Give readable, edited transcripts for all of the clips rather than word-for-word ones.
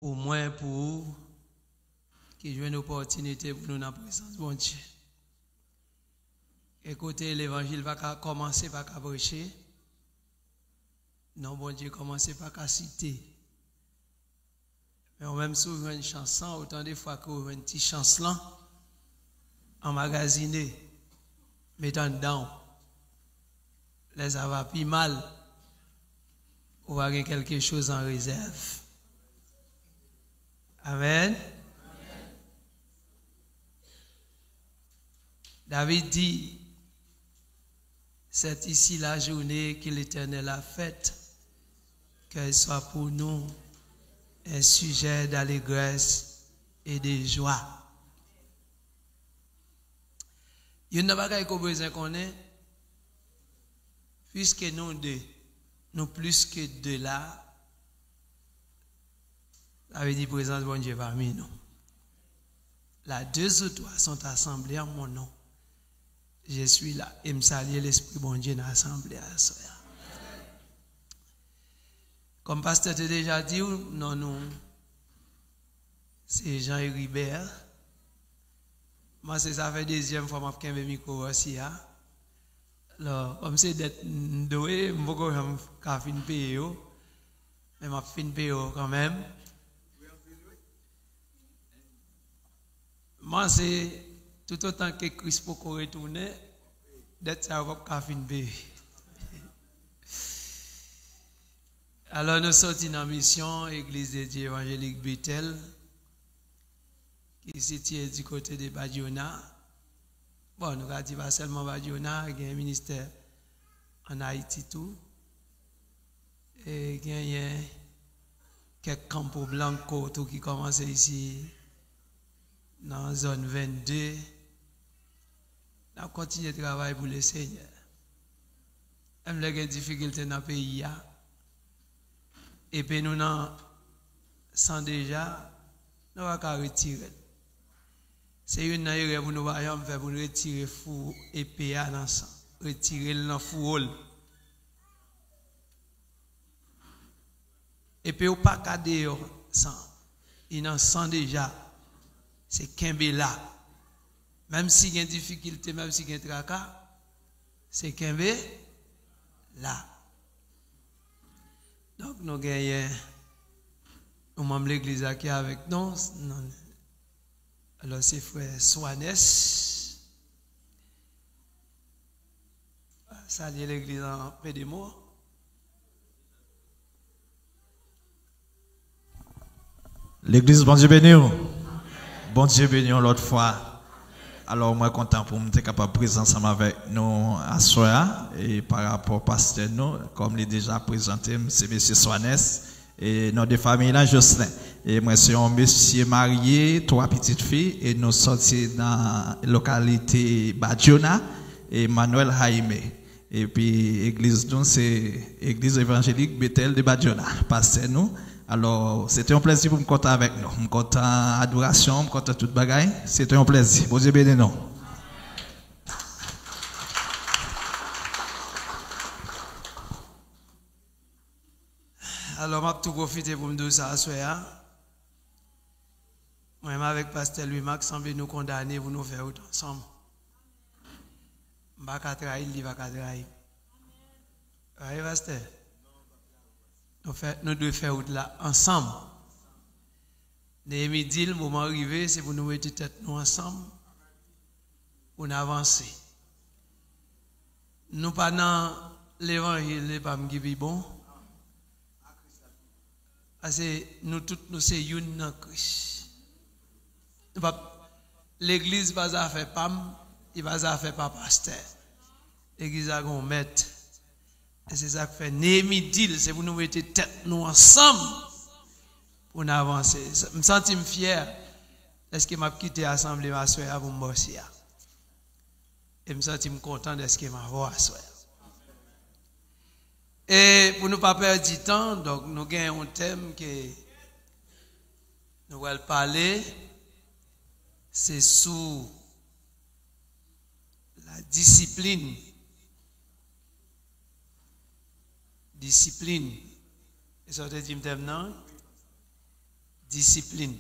au moins pour qui jouent une opportunité pour nous dans la présence de bon Dieu. Écoutez, l'évangile va commencer par prêcher. Non, bon Dieu, commencer par citer. Mais on même souvent une chanson, autant de fois qu'on a une petite chanson emmagasinée, mettant dedans, les avoir plus mal, ou avoir quelque chose en réserve. Amen. David dit, c'est ici la journée que l'Éternel a faite, qu'elle soit pour nous un sujet d'allégresse et de joie. Il n'y a pas qu'on besoin qu'on ait, puisque nous deux, nous plus que deux là, ça veut dire présence de bon Dieu parmi nous. Là, deux ou trois sont assemblés en mon nom. Je suis là et me salue l'Esprit bon Dieu dans l'assemblée à soi. Comme pasteur t'a déjà dit, non, c'est Jean Ribert. Moi, c'est ça fait deuxième fois que je me micro aussi. Alors, comme c'est d'être doué, je ne peux pas faire payer, mais je fais payer quand même. Moi, c'est tout autant que Christ peut retourner, d'être ça, je ne peux pas faire payer. Alors, nous sommes dans la mission Église de Dieu évangélique Bethel, qui est située du côté de Badiona. Bon, nous avons dit pas seulement Badiona, il y a un ministère en Haïti tout. Et il y a quelques campos blancs tout qui commencent ici, dans la zone 22. Nous avons continué de travailler pour le Seigneur. Même les difficultés dans le pays. Et puis nous sans déjà, nous allons retirer. C'est une erreur pour nous faire pour retirer le fou épée dans le sang. Retirer le fou. Et puis au pas cadeau sang. Il en sent déjà. C'est Kembe là. Même s'il y a une difficulté, même s'il y a un tracas, c'est Kembe là. Donc, nous gagnons un membre de l'église qui est avec nous. Alors, c'est frère Soanes. Salut l'église en Pédémo. L'église, bon Dieu béni. Bon Dieu béni l'autre fois. Alors, moi, content pour me être capable de présenter ensemble avec nous à soir. Et par rapport au pasteur, nous, comme il déjà présenté, c'est M. Soanes et nos deux familles là, Jocelyn. Et moi, c'est un monsieur marié, 3 petites filles, et nous sortis dans la localité Badiona et Manuel Jaime. Et puis, l'église, nous, c'est l'église évangélique Bethel de Badiona. Pasteur, nous. Alors, c'était un plaisir pour me compter avec nous. Je me compte en adoration, je me compte toute bagaille. C'était un plaisir. Bon Dieu béni nous. Alors, je vais tout profiter pour me dire ça à soir. Moi, avec Pasteur Louis-Marc, semble nous condamner pour nous faire autant ensemble. Je ne vais pas trahir, il ne va pas trahir. Oui, Pasteur? Nous devons faire autre là ensemble. Néhémie dit, le moment arrivé, c'est pour nous mettre tête nous ensemble, pour nous avancer. Nous pas dans l'évangile, n'est pas bon. Parce que nous tous, nous sommes une dans Christ. L'église va à faire pam, il va à faire pas pasteur. L'église a un maître. Et c'est ça que fait Néhémie dit, c'est pour nous mettre tête nous ensemble pour nous avancer. Je me sens fier. Est-ce que m'a quitté l'assemblée ma soeur pour me bosser? Et je me sens content de ce que m'a voix soeur. Et pour ne pas perdre du temps, donc nous avons un thème que nous allons parler. C'est sous la discipline. Discipline. Et ça te dit maintenant? discipline.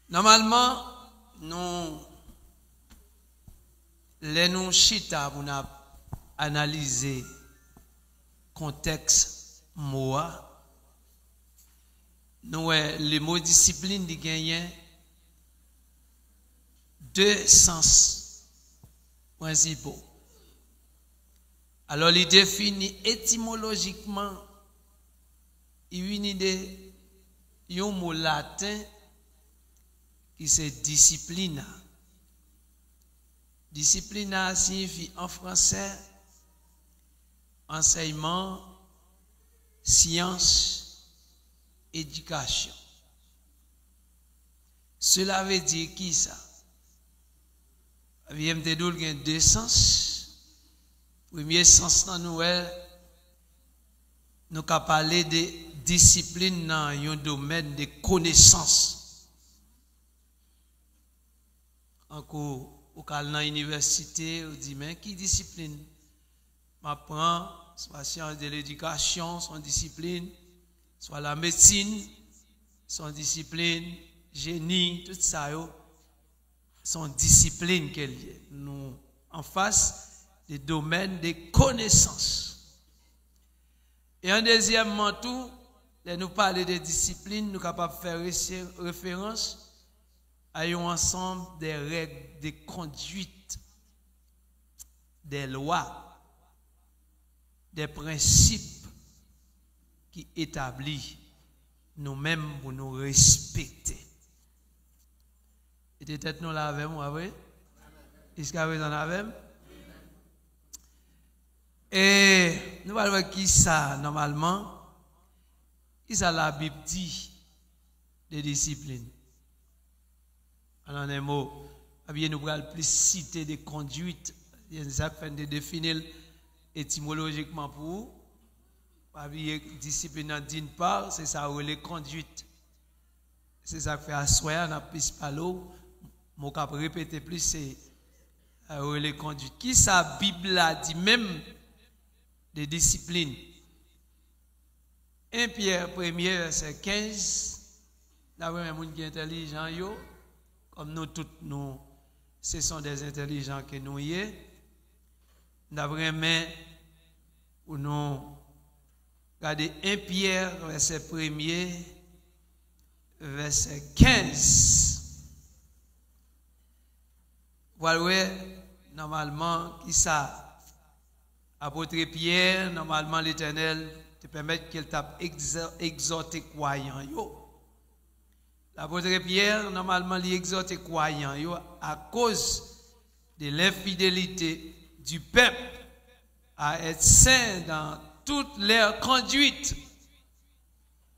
Normalement, nous chita pour analyser contexte mot. Nous le mot discipline dit gagne deux sens principaux. Alors, il définit étymologiquement, il unit un mot latin qui c'est disciplina. Disciplina signifie en français enseignement, science, éducation. Cela veut dire qui ça? Il y a deux sens. Premier sens dans nous avons parlé de discipline dans un domaine de connaissance. Encore, au cas dans l'université, on dit, mais qui discipline? M'apprend, soit science de l'éducation, son discipline, soit la médecine, son discipline, génie, tout ça, son discipline qu'elle est. Nous, en face, des domaines de connaissances. Et en deuxièmement, tout, nous parler de discipline, nous sommes capables de faire référence à un ensemble des règles de conduite, des lois, des principes qui établissent nous-mêmes pour nous respecter. Et peut-être nous l'avons, oui? Est-ce que vous en avez? Et nous allons voir qui ça, normalement, qui ça la Bible dit de discipline. En un mot, nous allons plus citer des conduites, ça fait de définir étymologiquement pour vous. Discipline d'une part, c'est ça, les conduites. C'est ça que fait assoyer, on a plus parlé, mon cap répéter plus, c'est les conduites. Qui ça, Bible a dit même de discipline. 1 Pierre 1er verset 15. D'après les gens qui sont intelligents, comme nous tous, nous, ce sont des intelligents que nous y est. D'après où nous regardez 1 Pierre verset 1er verset 15. Voilà, normalement, qui ça? Apôtre Pierre, normalement l'Éternel te permet qu'il t'a exhorté croyant. L'apôtre Pierre, normalement, il exhorte croyant à cause de l'infidélité du peuple à être saint dans toute leur conduite.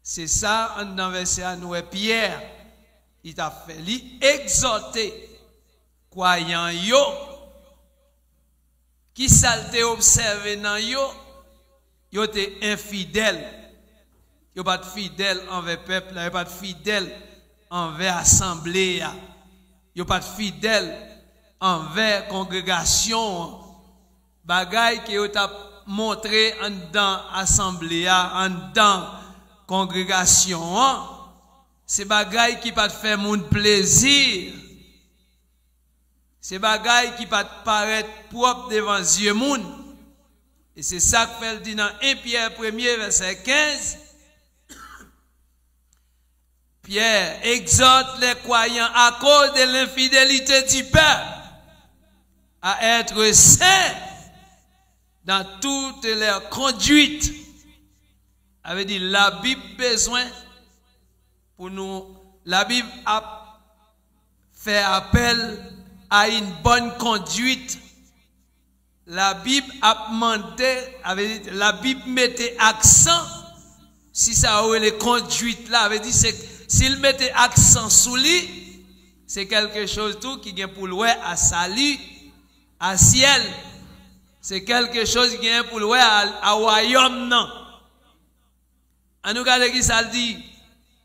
C'est ça, dans le verset à nous, Pierre, il t'a fait exhorter croyant qui salte observé dans yo te infidèle. Yo pas de fidèle envers peuple, yo pas de fidèle envers assemblée, yo pas de fidèle envers congrégation. Bagay que yo t'a montré en dedans assemblée, en dedans congrégation, c'est bagay qui pas te faire mon plaisir. C'est bagaille qui va paraître propre devant Dieu moun. Et c'est ça que fait dit dans 1 Pierre 1er verset 15. Pierre exhorte les croyants à cause de l'infidélité du peuple à être saints dans toutes leurs conduites. Avait dit la Bible besoin pour nous. La Bible a fait appel à une bonne conduite. La Bible a demandé, la Bible mettait accent, si ça aurait les conduites là, avait dit, s'il mettait accent sous lui, c'est quelque chose tout qui vient pour louer à salut, à ciel. C'est quelque chose qui vient pour louer à royaume, non. En nous regardez qui ça dit,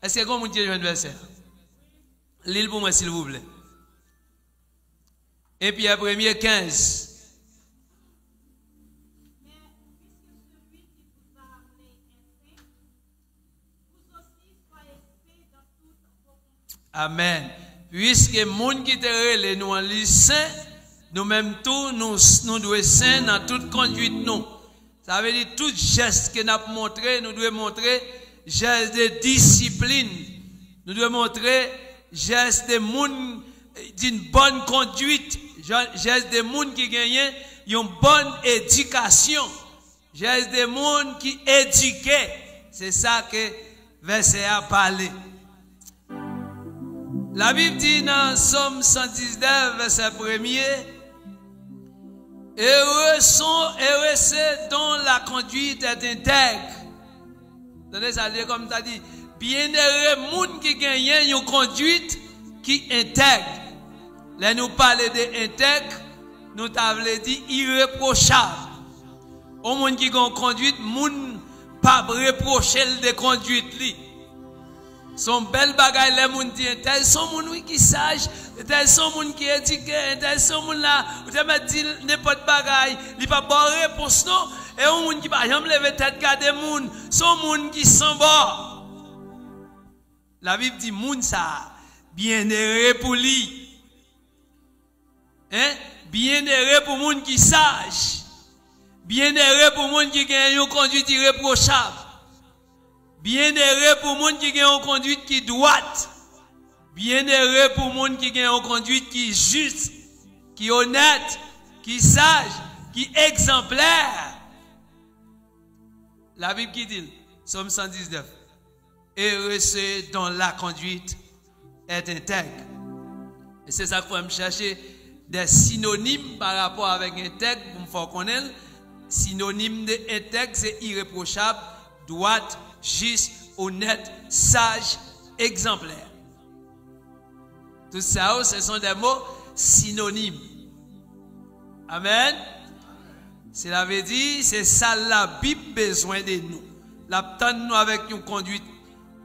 est-ce que vous avez un verset? L'île pour moi, s'il vous plaît. Et puis, 1er 15. Amen. Puisque les gens qui te relèvent nous en lycée, nous-mêmes tous, nous devons saint dans toute conduite nous. Ça veut dire tout geste que nous avons montré, nous devons montrer geste de discipline. Nous devons montrer geste de monde d'une bonne conduite, geste de monde qui gagne une bonne éducation, geste de monde qui éduqué. C'est ça que verset a parlé. La Bible dit dans Somme 119, verset 1er, heureux ceux dont la conduite est intègre. Donnez ça comme tu as dit. Bienheureux moun qui gagne une conduite qui intègre. Là nous parler de intègre, nous t'avons dit irréprochable. Au monde qui gagne conduite, moun pas reprocher de conduite li. Son bel bagay les moun dit tel son moun qui sage, tel son moun qui éduqué, tel son moun là, ou te met dit n'importe bagay, li pas bon réponse non, et un moun qui pas jamais lever tête garder moun, son moun qui s'en va. La Bible dit moun ça bienheureux pour lui. Hein? Bienheureux pour moun qui sage. Bienheureux pour moun qui gagne une conduite irréprochable. Bienheureux pour moun qui gagne une conduite qui droite. Bienheureux pour moun qui gagne une conduite qui juste, qui honnête, qui sage, qui exemplaire. La Bible qui dit, Somme 119, heureux ceux dont la conduite est intègre. Et c'est ça qu'il faut me chercher des synonymes par rapport avec intègre pour me faire connaître. Synonyme de intègre, c'est irréprochable, droite, juste, honnête, sage, exemplaire. Tout ça, ce sont des mots synonymes. Amen. Cela veut dire, c'est ça la Bible besoin de nous. La nous avec une conduite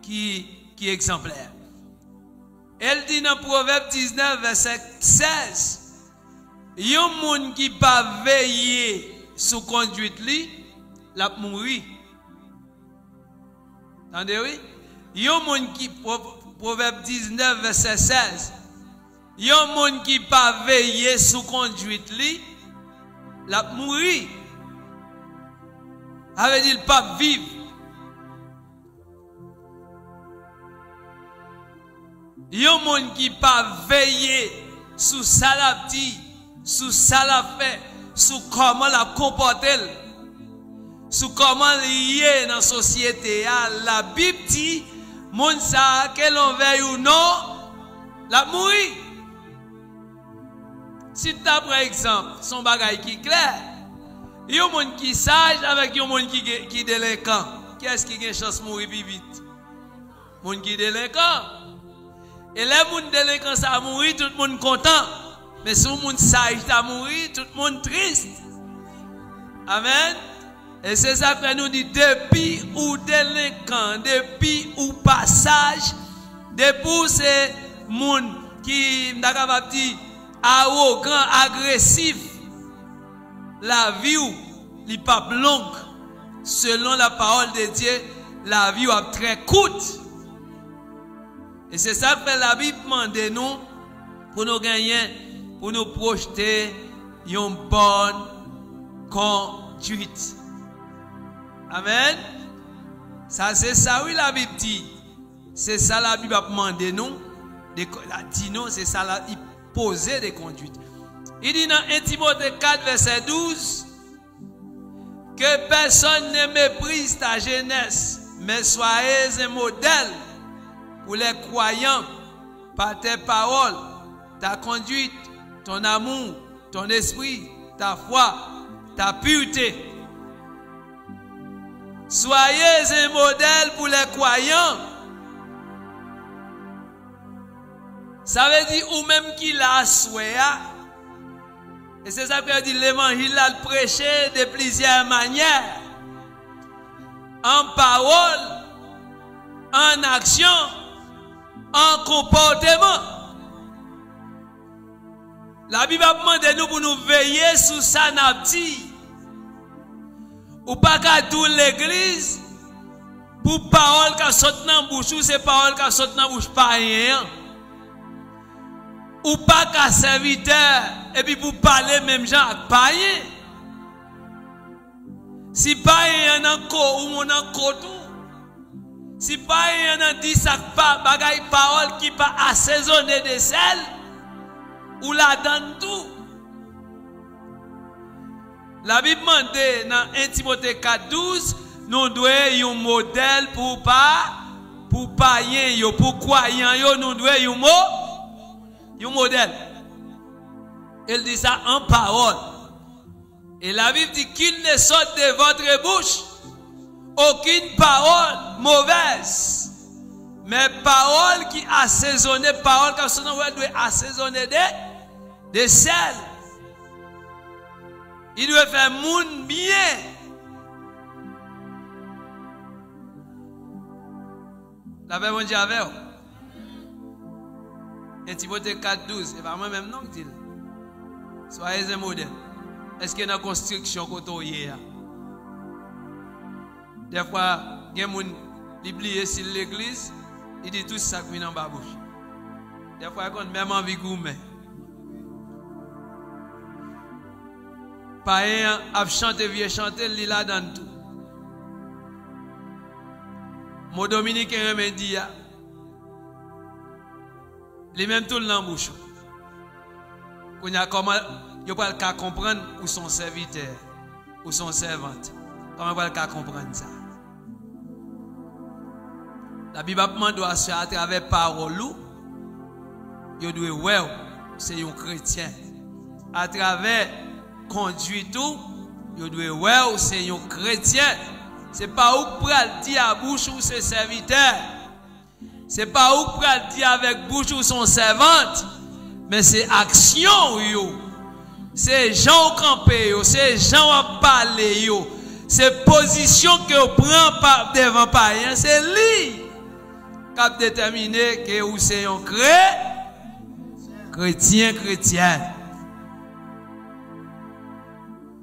qui est exemplaire. Elle dit dans Proverbe 19, verset 16, yon moun qui pas veiller sous conduite li, la mourir. Entendez oui? Yon moun qui, Proverbe 19, verset 16, yon moun qui pas veiller sous conduite li, la mourir. Avait dit pas vivre. Yon moun qui pas veiller sous ça la dit, sous ça la fait, sous comment la comporter, sous comment lier dans la société. La Bible dit, moun sa que l'on veille ou non, la mourir. Si tu as par exemple son bagay qui clair, yon moun qui sage avec yon moun qui délinquant, qui est-ce qui a une chance de mourir plus vite? Moun qui délinquant. Et les gens délinquants ça mourir, tout le monde content. Mais si les gens sage ça mourir, tout le monde triste. Amen. Et c'est ça que nous dit, depuis ou délinquant, depuis ou passage, depuis ces gens qui sont arrogants, agressifs, la vie n'est pas longue. Selon la parole de Dieu, la vie est très courte. Et c'est ça que la Bible demande nous pour nous gagner, pour nous projeter une bonne conduite. Amen. Ça c'est ça oui la Bible dit. C'est ça la Bible a demandé nous. Dit nous, c'est ça la il poser des conduites. Il dit dans 1 Timothée 4 verset 12 que personne ne méprise ta jeunesse, mais soyez un modèle pour les croyants par tes paroles, ta conduite, ton amour, ton esprit, ta foi, ta pureté. Soyez un modèle pour les croyants. Ça veut dire ou même qui l'a souhaité. Et c'est ça que veut dire l'évangile a prêché de plusieurs manières. En parole, en action, en comportement. La Bible a demandé nous pour nous veiller sur ça n'a dit. Ou pas qu'à toute l'église pour parole qui saute dans bouche ou c'est parole qui saute dans bouche pas rien. ou pas qu'à serviteur, et puis pour parler même gens avec païen. Si païen en encore ou mon encore tout, si païen en dit ça pas bagaille parole qui pas assaisonné de sel, ou la donne tout. La Bible demande dans 1 Timothée 4:12, nous devons un modèle pour païen, pour croyant, nous devons un modèle. Elle dit ça en parole. Et la Bible dit qu'il ne sorte de votre bouche aucune parole mauvaise, mais parole qui assaisonnée, parole comme son nom doit assaisonner de sel. Il doit faire monde bien. La paix, mon Dieu, avec vous. Et Timothée 4:12, et pas moi-même non, dit. Soyez un modèle. Est-ce qu'il y a une construction côté des fois, il y a des gens qui oublient sur l'église, il dit tout ça qui vient dans la bouche. Des fois, il y a même envie de gourmet. Païen a chanté, vieux chanté, il a dans tout. Mon dominicain me dit, il même tout dans la bouche. Quand il y a comment, il n'y a pas le comprendre où son serviteur, où son servante. Comment il n'y a pas comprendre ça? La Bible doit se faire à travers parole. Il doit voir, c'est un chrétien. À travers conduite tout, il doit voir, c'est un chrétien. C'est pas où pour dire à bouche ou ses serviteurs. C'est pas où pour dire avec bouche ou son servante. Mais c'est action, yo. C'est gens campé, yo. C'est gens à parler, yo. C'est position que vous prenez devant païen. C'est lui qui a déterminé que vous êtes un chrétien.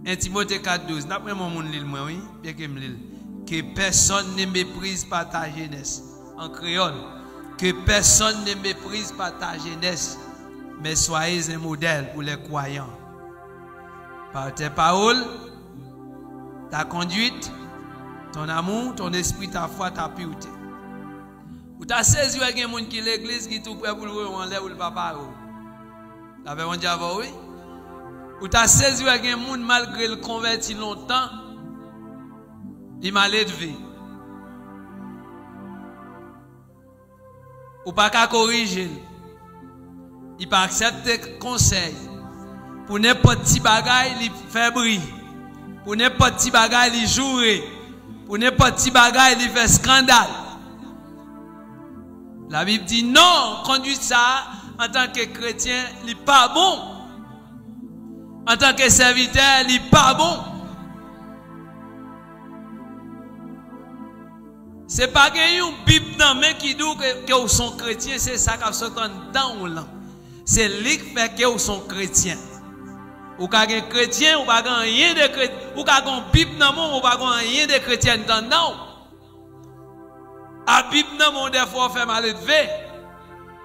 1 Timothée 4:12. D'après mon monde l'île, oui, bien que me l'île. Que personne ne méprise pas ta jeunesse. En créole. Que personne ne méprise pas ta jeunesse. Mais soyez un modèle pour les croyants. Par tes paroles, ta conduite, ton amour, ton esprit, ta foi, ta pureté. Ou t'as saisi avec un monde qui l'église qui tout prêt pour le en l'air ou le papa. La paix, mon Dieu, oui. Ou t'as saisi avec un monde malgré le converti longtemps, il m'a élevé. Ou pas qu'à corriger. Il pas accepter conseil. Pour n'importe petit bagaille, il fait bruit. Pour n'importe petit bagaille, il joue. Pour n'importe petit bagaille, il fait scandale. La Bible dit non, conduit ça en tant que chrétien, il n'est pas bon. En tant que serviteur, il n'est pas bon. C'est pas qu'il y a une Bible dans mais qui dit que vous sont chrétiens, c'est ça qui se dans ou là. C'est lui qui fait que vous sont chrétiens. Ou quand un chrétien, ou pas rien de chrétien, ou quand une Bible dans mon, ou pas rien de chrétien dans. A Bible dans mon des fois fait mal élevé.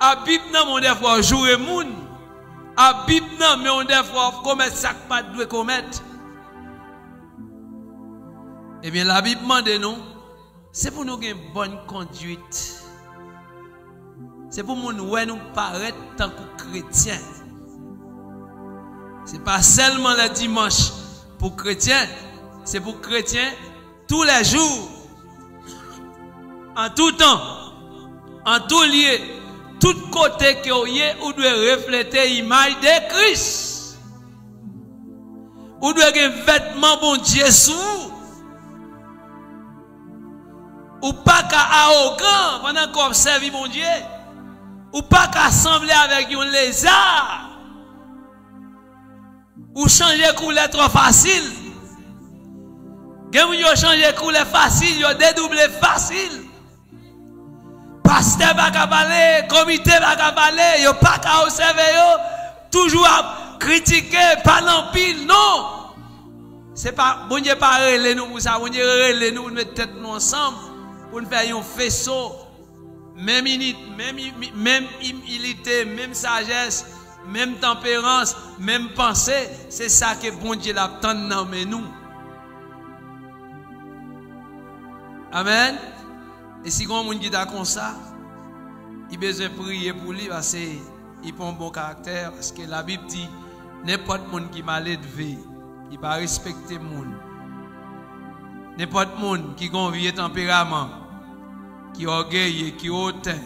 A Bible dans mon des fois jouer moun. A Bible dans mon des fois commettre ça que pas doit commettre. Eh bien la Bible demande nous, c'est pour nous avoir une bonne conduite. C'est pour nous paraître tant que chrétiens. Ce n'est pas seulement le dimanche pour chrétiens, c'est pour chrétiens tous les jours, en tout temps, en tout lieu, tout côté que vous êtes, vous devez refléter l'image de Christ. Vous devez avoir un vêtement bon Dieu sous. Ou pas qu'à arrogant pendant qu'on observe mon Dieu. Ou pas qu'à assembler avec un lézard. Ou changer couleur trop facile. Quand vous changez couleur facile, vous dédoublez facile. Pasteur va parler, comité va parler, vous pas qu'à observer, toujours à critiquer, pas l'empile, non. C'est pas, bon Dieu pas relé nous pour ça, bon Dieu relé nous, mettre tête nous ensemble pour nous faire un faisceau. Même humilité, même sagesse, même tempérance, même pensée, c'est ça que bon Dieu l'attend dans nous. Amen. Et si on monde qui est comme ça, il a besoin de prier pour lui parce qu'il prend un bon caractère. Parce que la Bible dit n'importe monde qui est mal élevé, il va respecter le monde. N'importe monde qui a un vieux tempérament, qui est orgueilleux, qui est hautain.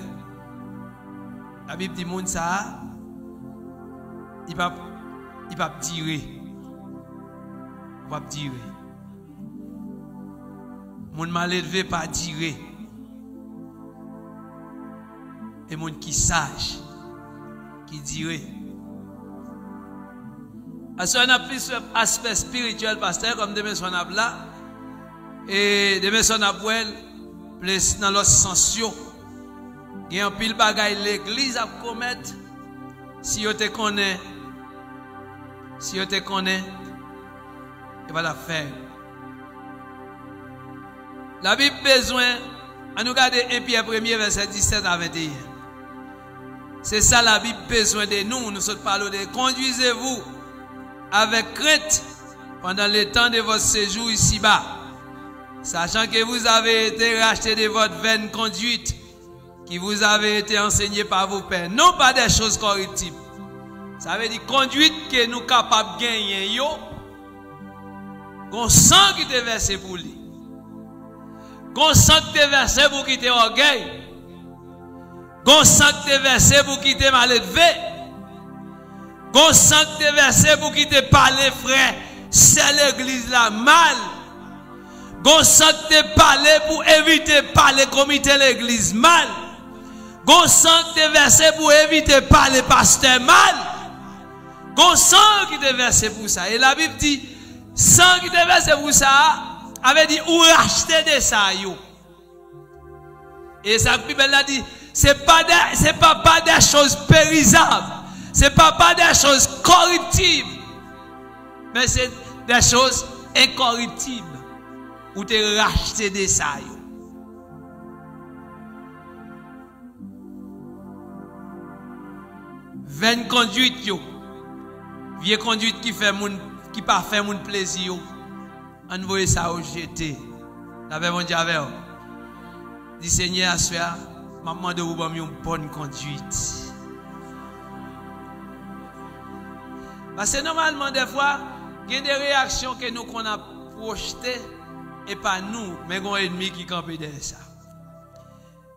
La Bible dit monde ça, il va tirer. Il va tirer. Monde mal élevé pas tirer. Et monde qui sage, qui dirait. Parce qu'on a plus aspect spirituel, pasteur, comme demain on a là. Et demain on a plus dans l'autre sens. Il y a un pile bagaille l'église à commettre. Si on te connaît, il va la faire. La Bible besoin, à nous regarder 1 Pierre 1er, verset 17 à 21. C'est ça la Bible besoin de nous. Nous sommes parlons de conduisez-vous avec crainte pendant le temps de votre séjour ici-bas, sachant que vous avez été rachetés de votre vaine conduite qui vous avait été enseignée par vos pères, non pas des choses corruptibles. Ça veut dire conduite que nous sommes capables de gagner. Qu'on sent qui te versé pour lui. Qu'on sent qui te versé pour quitter orgueil. Qu'on sent qui te versé pour quitter mal élevé. Qu'on sent qui te versé pour quitter parler frère. C'est l'église là mal. Qu'on sent qui te parlé pour éviter parler comité l'église mal. Qu'on sent qui te versé pour éviter parler pasteur mal. Qu'on sent qui te versé pour ça. Et la Bible dit, sang qui te versé pour ça, avait dit, ou racheter de ça, yo. Et ça, la Bible a dit, c'est pas des choses périssables. C'est pas des choses corruptibles. Mais c'est des choses incorruptibles. Ou te racheter de ça, yo. Vaine conduite, yo. Vieille conduite qui fait moun, qui pas fait mon plaisir. Envoyez ça au jeté. L'avez mon Dieu avec vous. Dis Seigneur, à ce soir, maman de vous donner une bonne conduite. Parce que normalement, des fois, il y a des réactions que nous qu'on a projetées et pas nous, mais il y a un ennemi qui campe derrière ça.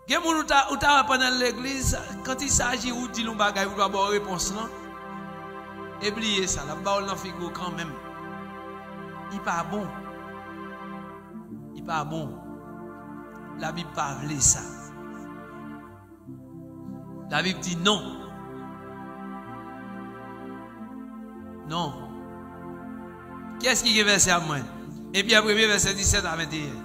Il y a des gens qui ont pendant l'église, quand il s'agit de dire un bagage, vous doit avoir une réponse. Oubliez ça, la parole n'en figure quand même. Il n'est pas bon. Il n'est pas bon. La Bible ne parle pas ça. La Bible dit non. Non. Qu'est-ce qui est versé à moi? Et puis après, verset 17 à 21.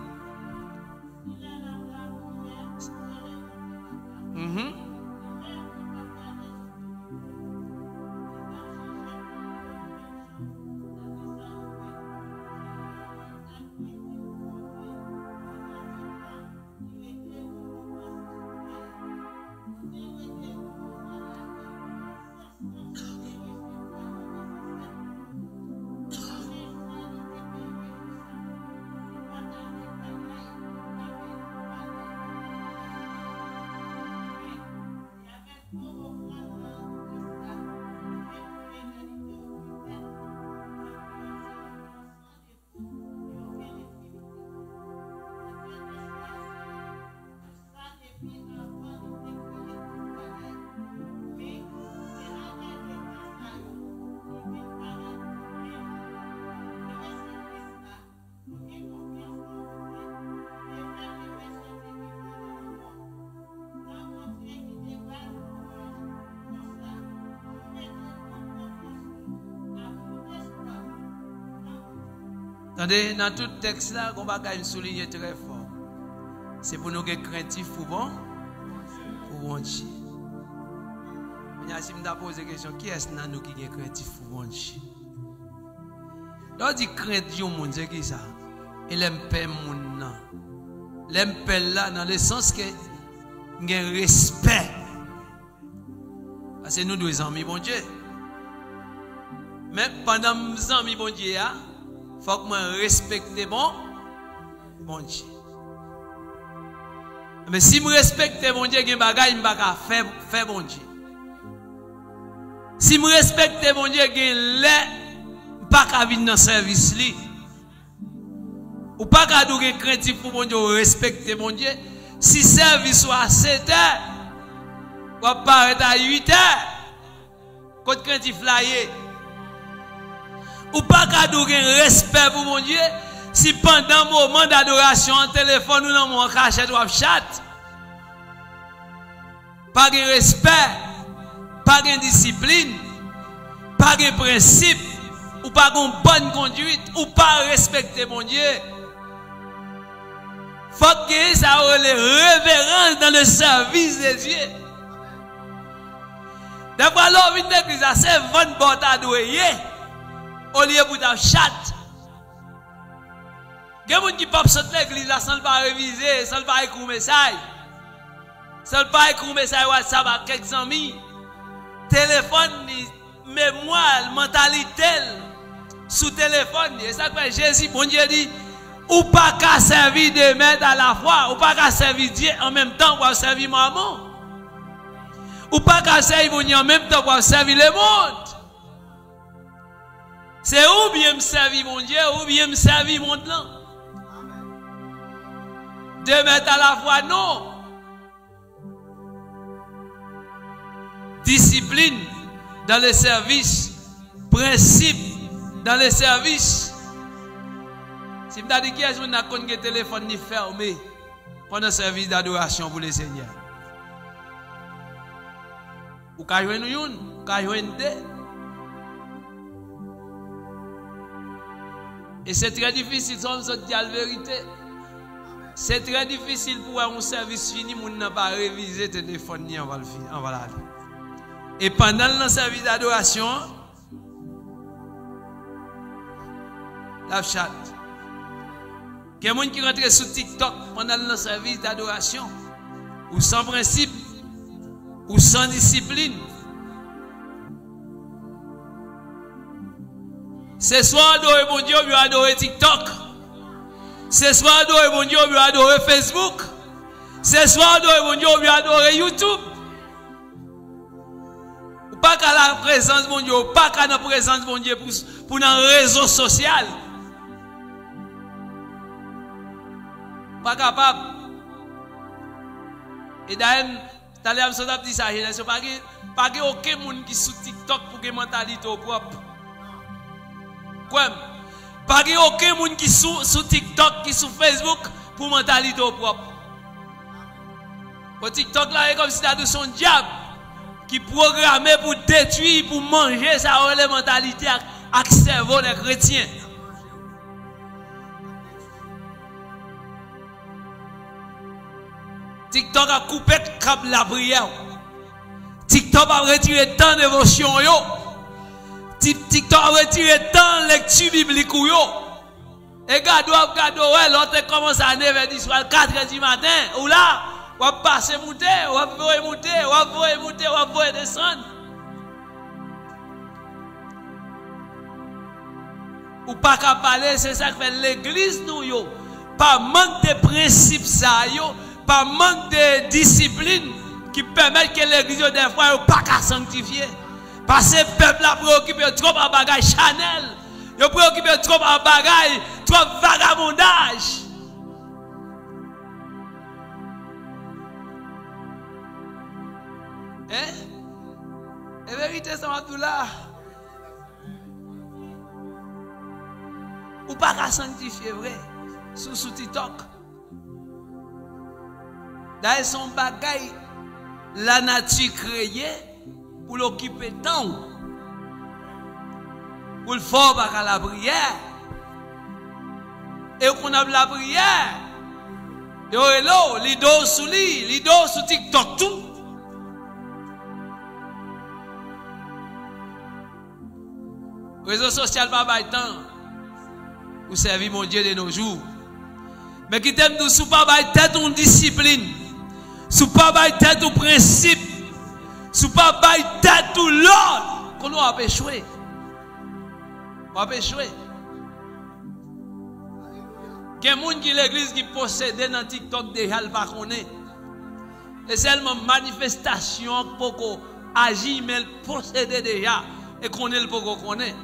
Attendez, dans tout texte là, on va souligner très fort. C'est pour nous être craintifs pour bon Dieu. Si je me pose la question, qui est-ce que nous qui sommes craintifs pour bon Dieu? Lorsqu'on dit crainte du monde, c'est qui ça? Il aime pas le monde. L'aime pas là, dans le sens que il y a un respect. Parce que nous deux amis, bon Dieu. Mais pendant mes amis, bon Dieu, il faut que je respecte bon Dieu. Mais si je respecte bon Dieu, je ne peux pas faire bon Dieu. Si je respecte bon Dieu, je ne peux pas venir dans le service. Ou pas qu'à douger craintif pour bon Dieu, respecter bon Dieu. Si service soit à 7 heures, ou apparaître à 8 heures, quand craintif là ou pas qu'à douger respect pour mon Dieu, si pendant le moment d'adoration, en téléphone ou dans mon cachette ou en chat, pas de respect, pas de discipline, pas de principe, ou pas de bonne conduite, ou pas respecter mon Dieu. Faut que ça ait les révérences dans le service de Dieu. D'abord, l'homme vient de l'église, c'est 20 bottes à douer. Au lieu de ta chat. Il y a des gens qui peuvent sortir de l'église sans pas réviser, sans pas écouter un message. Sans pas écouter un message WhatsApp à quelques amis. Téléphone, mémoire, mentalité, sous téléphone. Et ça que Jésus, bon Dieu dit, ou pas qu'à servir de maître à la fois, ou pas qu'à servir Dieu en même temps pour servir maman. Ou pas qu'à servir bon Dieu en même temps pour servir le monde. C'est ou bien me servir mon Dieu, ou bien me servir mon plan. Deux mettre à la fois, non. Discipline dans le service, principe dans le service. Si je me dis qu'il y a un téléphone ni fermé pendant le service d'adoration pour le Seigneur. Ou ka jwen yon, ou ka jwen deux. Et c'est très difficile, sans se dire la vérité. C'est très difficile pour un service fini, moun n'a pas révisé le téléphone ni on va l'aller. Et pendant le service d'adoration, la chat. Il y a des gens qui rentrent sur TikTok pendant le service d'adoration, ou sans principe, ou sans discipline. Ce soir, adorer mon Dieu, on adorer TikTok. Ce soir, adorer mon Dieu, on adorer Facebook. Ce soir, adorer mon Dieu, on adorer YouTube. Ou pas qu'à la présence de mon Dieu, ou pas qu'à la présence de mon Dieu pour un réseau social. Pas capable. Et d'ailleurs, t'as l'air de dire ça, pas aucun monde qui sur TikTok pour que mentalité propre. Quoi? Pas aucun monde qui sur TikTok, qui sur Facebook pour mentalité propre. Pour TikTok là, c'est comme si t'as son diable qui programmé pour détruire, pour manger sa les mentalité avec le cerveau des chrétiens. TikTok a coupé le câble de la prière. TikTok a retiré tant de dévotion. TikTok a retiré tant de lecture biblique. Et gado, l'autre commence à 9h du soir, 4h du matin. Ou là, on va passer monter, on va descendre. Ou pas qu'à parler, c'est ça que fait l'église nous. Pas manque de principes, ça, pas manque de discipline qui permet que l'église des fois n'est pas qu'à sanctifier. Parce que le peuple a préoccupé trop à bagaille Chanel. Il a préoccupé trop à bagaille, trop vagabondage. Hein? La vérité, ça va tout là. Ou pas qu'à sanctifier, vrai, sous TikTok. D'ailleurs, son bagaille, la nature créée pour l'occuper temps. Pour le faire à la prière. Et qu'on a la prière. Et là, l'idole sous lit, l'idole sous TikTok, tout. Réseau social, pas de temps. Pour servir mon Dieu de nos jours. Mais qui t'aime sous pas de tête ou discipline. Sous pas de tête ou principe. Sous pas de tête ou l'ordre. Qu'on a échoué. On va échouer. Il y a des gens qui l'église qui possèdent dans TikTok déjà, ils ne connaissent pas. C'est seulement manifestation pour qu'on agisse, mais posséder déjà et qu'on ait le pour qu'on connaît.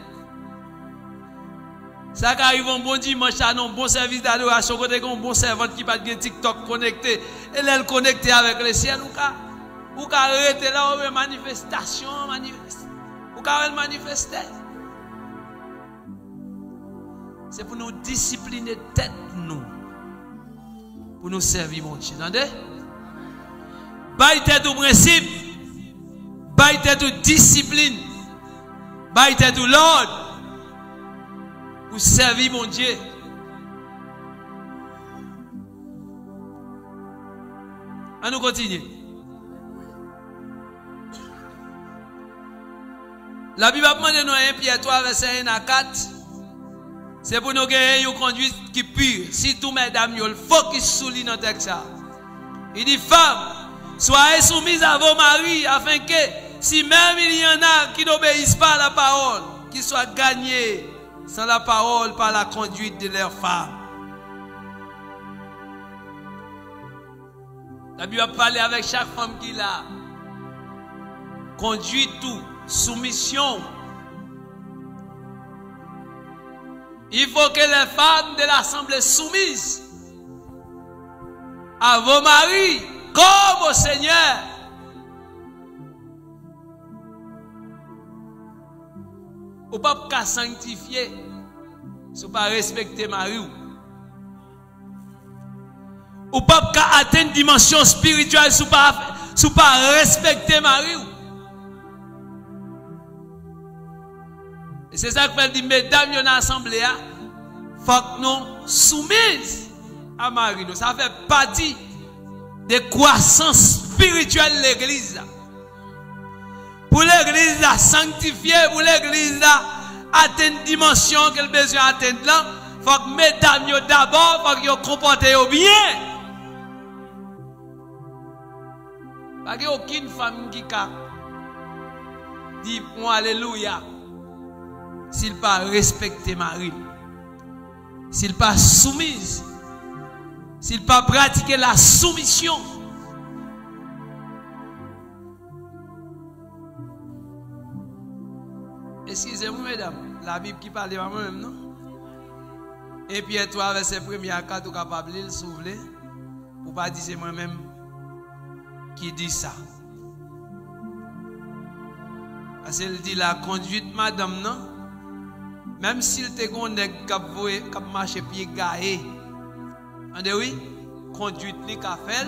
Ça qui arrive un bon dimanche, un bon service d'adoration, un bon servant qui va de TikTok connecté, et elle connecté avec le ciel, ou arrêter là, ou manifestation, ou manifester. C'est pour nous discipliner tête nous, pour nous servir mon Dieu. Entendez? Baille tête au principe, baille tête aux discipline, baille tête au l'ordre. Pour servir mon Dieu. On nous continue. La Bible a demandé nous 1 Pierre 3 verset 1 à 4. C'est pour nous gagner une conduite qui pure. Si tout mesdames, il faut qu'ils soulignent dans le texte. Il dit, femmes, soyez soumises à vos maris afin que si même il y en a qui n'obéissent pas à la parole, qu'ils soient gagnés sans la parole par la conduite de leurs femmes. La Bible a parlé avec chaque femme qui l'a conduit tout, soumission. Il faut que les femmes de l'assemblée soumisent à vos maris comme au Seigneur. Ou pas qu'à sanctifier, si pas respecter Marie. Ou pas qu'à atteindre une dimension spirituelle, si pas respecter Marie. Et c'est ça que je dis, mesdames, il y a une assemblée, il faut que nous soumises à Marie. Ça fait partie de croissance spirituelle de l'église. Pour l'église à sanctifier, pour l'église à atteindre une dimension qu'elle a besoin d'atteindre là, il faut que mesdames d'abord, il faut que vous comportez bien. Parce qu'il n'y a aucune femme qui dit bon alléluia s'il n'a pas respecté Marie, s'il n'a pas soumise, s'il n'a pas pratiqué la soumission. Excusez-moi, mesdames, la Bible qui parle de moi-même, non? Et puis, toi, verset 1 à 4, vous êtes capable de le soulever. Pour ne pas dire c'est moi-même qui dit ça. Parce qu'il dit la conduite, madame, non? Même s'il te connaît qui marche pied gaé. Entendez, oui? Conduite, li ka fait,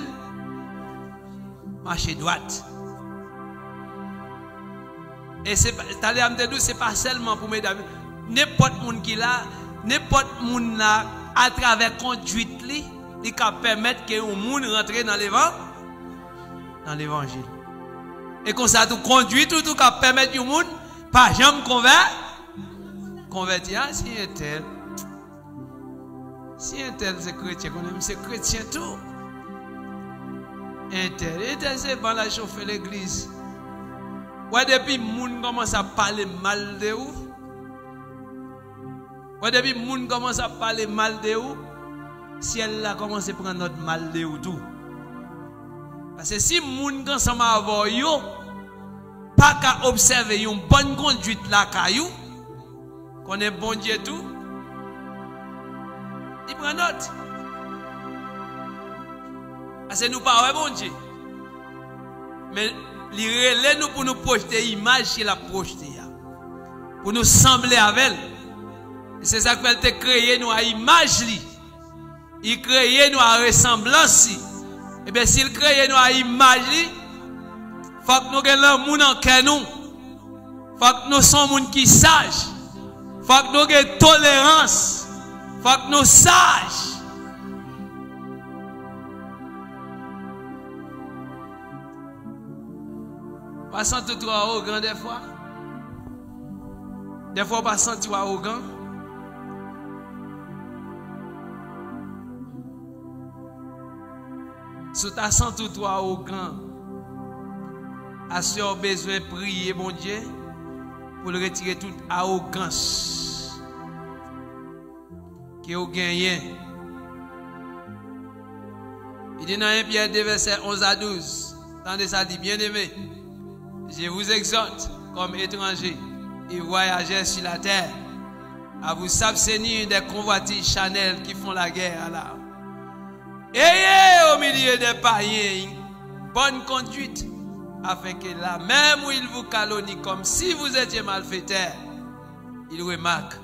marche droite. Et c'est pas seulement pour mesdames. N'importe monde qui là, n'importe monde là, à travers conduite li, il peut permettre que un monde rentre dans l'évangile. Et comme ça, tout conduite, tout peut permettre un monde, pas jamais convertir. Si un tel c'est chrétien, c'est chrétien tout. Un tel c'est pas la chauffer l'église. Ouais, depuis que les gens commencent à parler mal de vous. Ouais, depuis que les gens commencent à parler mal de vous. Si elle a commencé à prendre notre mal de vous tout. Parce que si les gens commencent à avoir vous, pas qu'à observer une bonne conduite là, caillou, qu'on est bon Dieu tout, il prend note. Parce que nous parlons bon Dieu. Mais il nous pour nous projeter l'image qu'il a projetée. Pour nous sembler avec elle. C'est ça qu'elle a créé nous à l'image. Il crée nous à ressemblance. Et bien s'il crée nous à l'image, il faut que nous ayons l'amour dans cœur nous. Il faut que nous soyons des gens qui sages. Il faut que nous ayons tolérance. Il faut que nous sages. Pas sentir toi arrogant des fois. Des fois, pas sentir arrogant. Si tu as senti toi arrogant, as-tu besoin de prier, mon Dieu, pour le retirer toute arrogance que vous gagnez. Il dit dans 1 Pierre 2, verset 11 à 12. Attendez ça, dit, bien aimé, je vous exhorte comme étrangers et voyageurs sur la terre à vous abstenir des convoitises charnelles qui font la guerre à l'âme. Ayez au milieu des païens bonne conduite, afin que là même où ils vous calomnient comme si vous étiez malfaiteurs, ils remarquent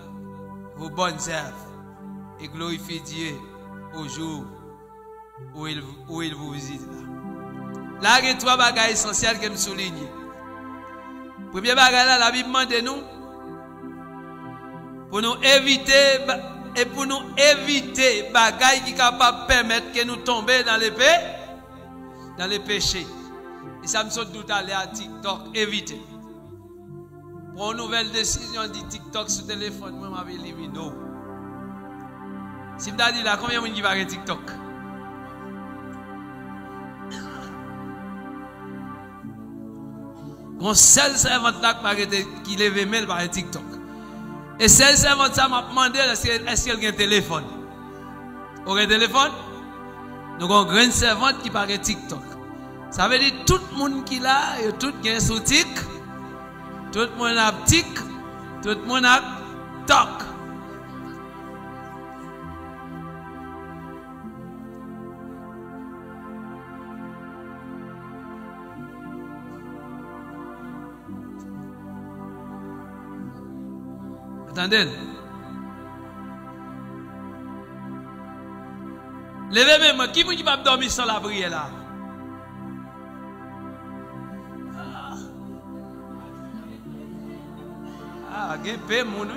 vos bonnes œuvres et glorifient Dieu au jour où il vous visite. Là, il y a 3 bagages essentiels que je souligne. Premier bagage là, la Bible demande nous pour nous éviter et pour nous éviter bagages qui sont capables de permettre que nous tombions dans les péchés. Et ça me saute tout à l'heure à TikTok, éviter. Pour une nouvelle décision de TikTok sur téléphone, moi je vais éliminer. Si je me dis là, combien de gens qui va sur TikTok? Mon seul servante qui lève mail par TikTok. Et seul servante ça m'a demandé est-ce qu'elle a un téléphone? Vous avez un téléphone? Nous avons une grande servante qui parle TikTok. Ça veut dire tout le monde qui l'a, tout le monde sous tic, tout le monde a tic, tout le monde a toc. Attendez. Levez-moi, qui va dormir sans la prière là? Ah, il y a un mon oui.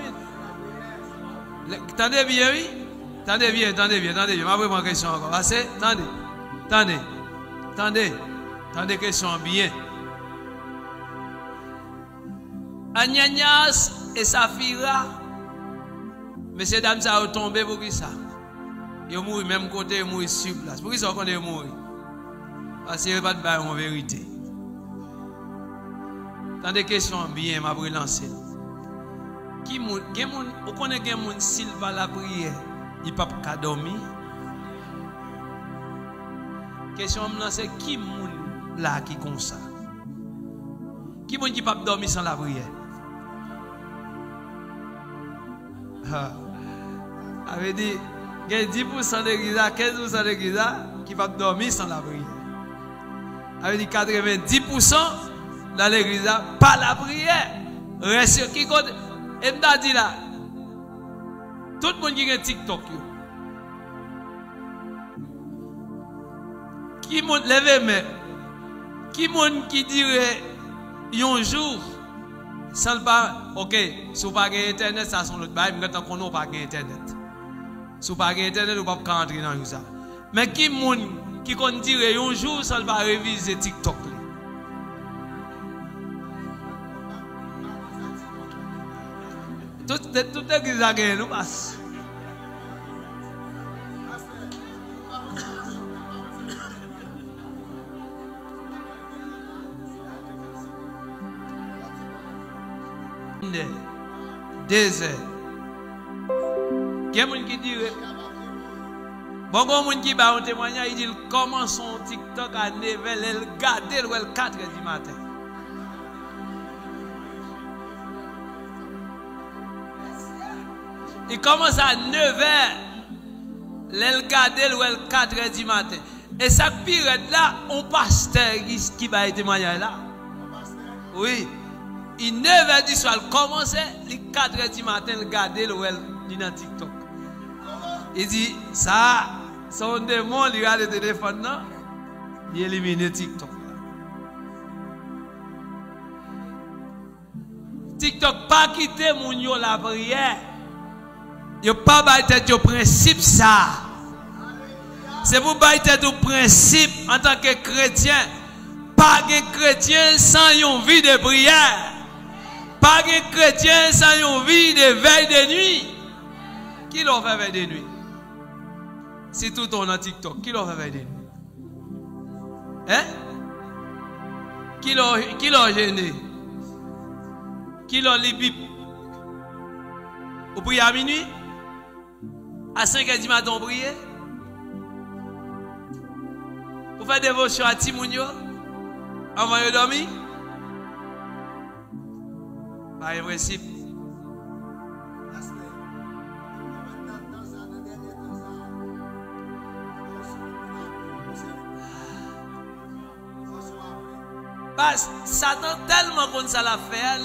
Attendez bien, oui? Attendez bien. Je vais vous poser une question encore. Attendez, question bien. Ananias et Saphira, messieurs, dames, ça a tombé pour qui ça? Ils mourent même côté, ils mourent sur place. Pour qui ça qu'on est mort? Parce qu'il n'y a pas de bail en vérité. Attendez, question bien, je vais lancer. Vous connaissez quelqu'un s'il va la prière, il ne peut pas dormir? Question c'est qui là qui comme ça? Qui ne peut pas dormir sans la prière? Avait dit, il y a 10% de l'église, 15% de l'église qui ne peut pas dormir sans la prière. Avait dit 90% dans l'église, pas la prière. Reste qui compte. Et m'a dit là, tout le monde qui a TikTok, qui monte lever mais qui monte qui dirait un jour sans pas OK, si vous pas internet ça sont l'autre bail, mais quand on n'a pas internet. Si vous pas internet vous pas entrer dans ça. Mais qui monte qui qu'on dirait un jour sans pas réviser TikTok. Tout l'église a gagné, nous passe. Désert. Il y a des gens qui disent, bon, il y a des gens qui ont un témoignage, ils disent, comment son TikTok à 9h, elle garde le 4h du matin. Il commence à 9h, elle garde le 4h du matin. Et ça pire là, on pasteur qui va témoigner là. Oui. Il 9h du soir, il commence, les 4h du matin, il garde le dans TikTok. Il dit, ça, son démon, il regarde le téléphone, non? Il élimine TikTok. TikTok, pas quitter mon yo la prière. Il pas battre au principe ça. C'est pour battre au principe en tant que chrétien. Pas de chrétien sans une vie de prière. Pas de chrétien sans une vie de veille de nuit. Qui l'a fait veille de nuit? Si tout on a TikTok, qui l'a fait veille de nuit? Hein? Qui l'a gêné? Qui l'a libé? Vous priez à minuit? À 5h du matin, prier. Vous faites dévotion à Timounio avant de dormir. Par principe. Parce que Satan tellement comme ça l'a fait,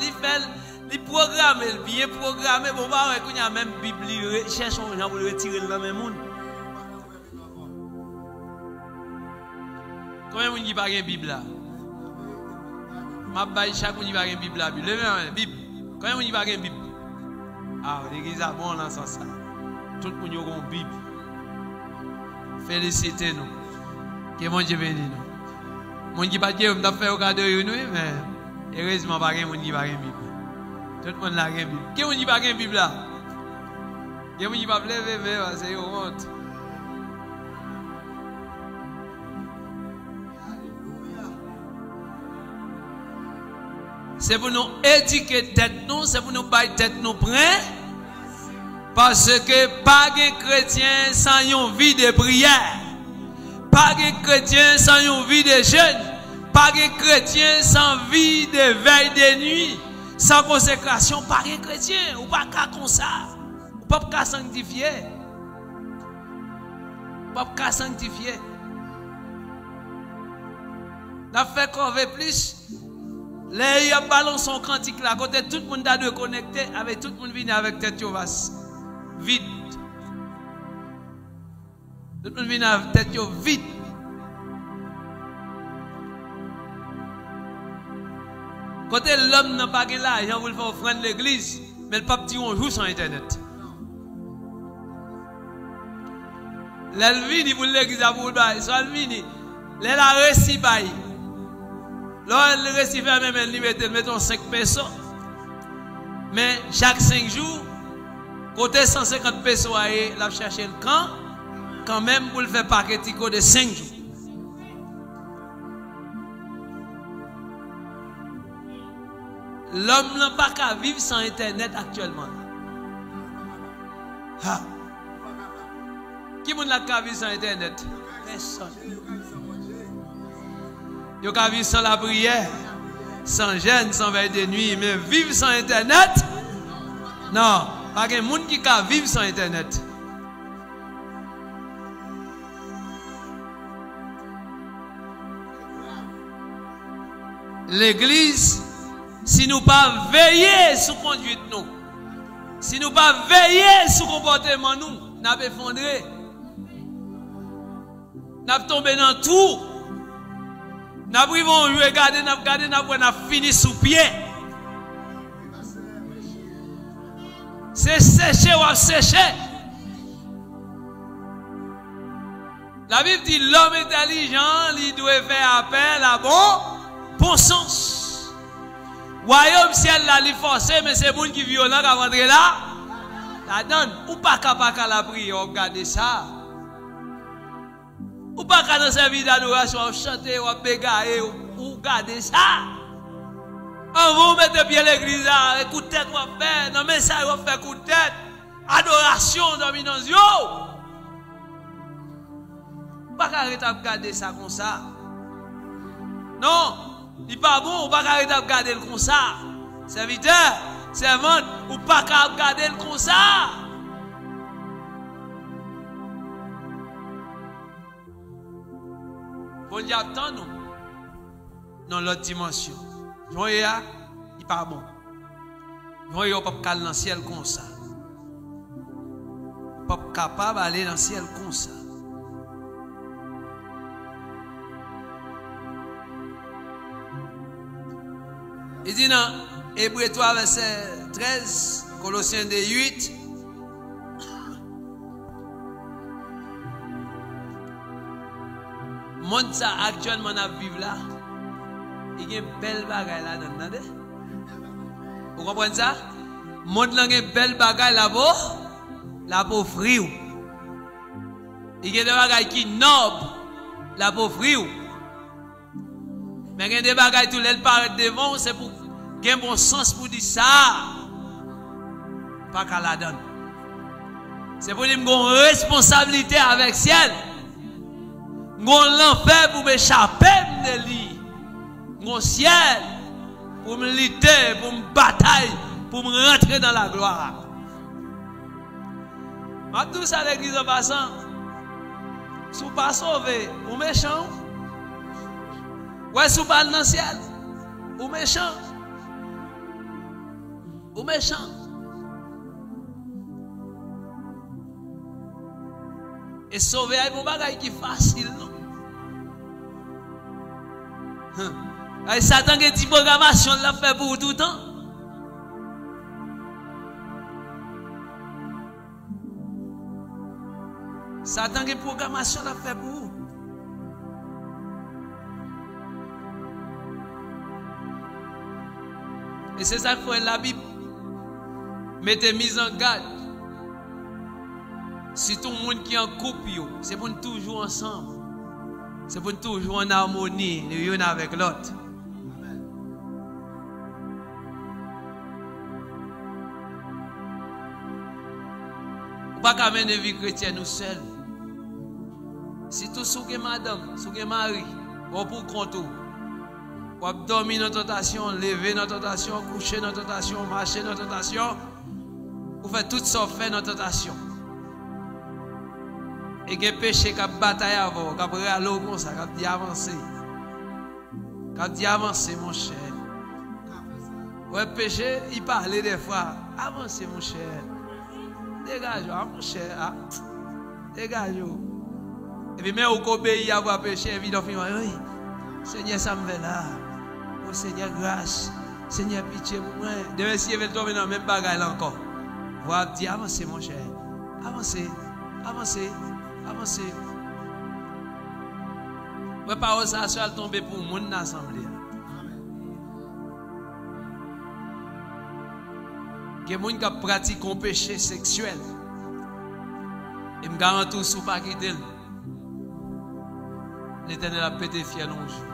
il programme, il bien programmé, bon bah qu'on y a même Bible, cherche un gens pour le retirer dans le monde. Combien de gens qui pas une Bible là? Ma baille chaque monde qui pas une Bible là, Bible. Bible. Combien de gens qui pas une Bible? Ah, l'église a bon dans ce sens ça. Tout le monde a une Bible. Félicitez-nous. Que mon Dieu bénisse nous. Mon qui pas Dieu m'a fait au cadeau mais heureusement pas quelqu'un qui pas une Bible. Tout le monde a une Bible. Qui on dit pas une Bible là? Qui on dit pas lever mais c'est honte. C'est pour nous éduquer tête nous, c'est pour nous bailler tête nous prêts. Parce que pas de chrétien sans une vie de prière. Pas de chrétien sans une vie de jeûne. Pas de chrétien sans vie de veille de nuit. Sans consécration, pas de chrétien. Ou pas qu'à comme ça. Ou pas qu'à sanctifier. Ou pas qu'à sanctifier. La fait qu'on veut plus. Les y a ballon son cantique là. Côté tout le monde a de connecter avec tout le monde vient avec tête vide. Tout le monde vient avec tête vide. Côté l'homme n'a pas l'argent pour faire offrande l'église, mais le pape dit on joue sur internet. L'elvini pour l'église à vous bail, soit l'elvini, la récit bail. Là le récit fait même elle mettons 5 pesos. Mais chaque 5 jours côté 150 pesos aille la chercher le camp quand même pour le faire paquetico de 5 jours. L'homme n'a pas qu'à vivre sans internet actuellement. Ha. Qui n'a qu'à vivre sans internet? Personne. Il n'y a qu'à vivre sans la prière, sans jeûne, sans veille de nuit, mais vivre sans internet? Non, pas de monde qui peut vivre sans internet. L'église, si nous pas veiller sur conduite nous, si nous pas veiller sur comportement nous, n'a pas effondré, n'a tombé dans tout, n'a pris bon regarder, n'a fini sous pied. C'est sécher ou sécher. La Bible dit l'homme intelligent, il doit faire appel à bon sens. Royaume ciel là, il forcé, mais c'est moun qui violent qui rentrer là. La donne. Ou pas capable à la prière, regardez ça. Ou pas qu'à dans service d'adoration, chanter, ou bégayer, ou regardez ça. On vous mettez bien l'église là, coup de tête, ou faire, non mais ça, ou faire coup de tête. Adoration, dominance, yo. Pas qu'à regarder ça comme ça. Non. Il n'est pas bon, ou pas qu'à regarder le comme ça. Serviteur, servante, ou pas qu'à regarder le comme ça. Bon Dieu attend nous dans l'autre dimension. Voyez, il n'est pas bon. Voyez, on ne peut pas aller dans le ciel comme ça. On ne peut pas capable d'aller dans le ciel comme ça. Il dit dans Hébreux 3, verset 13, Colossiens 8. Le monde ça actuellement à vivre là, il y a une belle bagaille là dedans. Vous comprenez ça? Le monde là, il y a une belle bagaille là pour offrir. Il y a des bagailles qui nobles là pour offrir. Mais il y a des bagailles tout les paraît devant, c'est pour qu'il y ait un bon sens pour dire ça. Pas qu'à la donne. C'est pour dire que j'ai une responsabilité avec ciel. J'ai l'enfer pour m'échapper de lui. J'ai ciel pour me lutter, pour me batailler, pour me rentrer dans la gloire. Je dis ça à l'église en passant. Si vous ne pas sauvé, vous méchant. Ouais, si vous pas dans le ciel, vous méchant. Vous méchant. Et sauver est un bagage qui est facile, non? Et Satan qui dit programmation l'a fait pour tout le temps. Satan qui programmation l'a fait pour vous. Et c'est ça qu'il faut la Bible. Mettez mise en garde. Si tout le monde qui est en couple, c'est pour nous toujours ensemble. C'est pour nous toujours en harmonie, l'un avec l'autre. Vous ne pouvez pas mener une vie chrétienne nous seuls. Si tout ce que madame, ce que mari, vous pour compte, vous dormir dans la tentation, lever dans la tentation, coucher dans la tentation, marcher dans la tentation, vous faites tout ça fait dans la tentation. Et que péché qui a bataillé avant, qui a pris à l'eau comme ça, qui a dit avancer. Qui a dit avancer, mon cher. Ouais, péché, il parlait des fois. Avancez, mon cher. Dégage, mon cher. Dégage. Et puis, même au obéit à avoir péché, évidemment, oui. Seigneur, ça me fait là. Oh, Seigneur, grâce. Seigneur, pitié pour moi. Demain, si il veut tomber dans le même bagage là encore. Vous avez dit, avancez, mon cher. Avancez, avancez. Avancez. Vous pas ça seul tomber pour mon assemblée. Que moun qui pratique un péché sexuel. Et me garantis sous pas quitter. L'Éternel a pété fier non jour.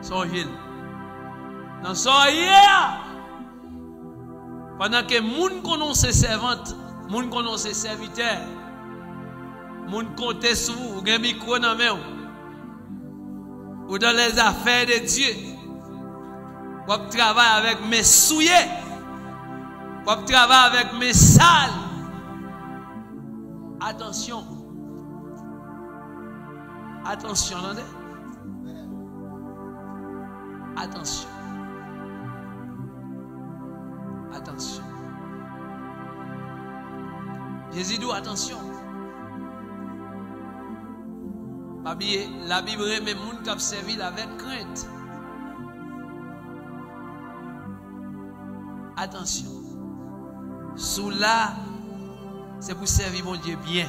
Soyez. Dans soyez. Pendant que moun connaissent ses servantes, moun connaissent ses serviteurs. Moun compte sur vous, vous avez un micro dans la main. Ou dans les affaires de Dieu. Vous travaillez avec mes souillés. Vous travaillez avec mes sales. Attention. Attention, attendez. Attention. Attention. Jésus dit attention. La Bible remet les gens qui ont servi avec crainte. Attention. Sous là, c'est pour servir mon Dieu bien.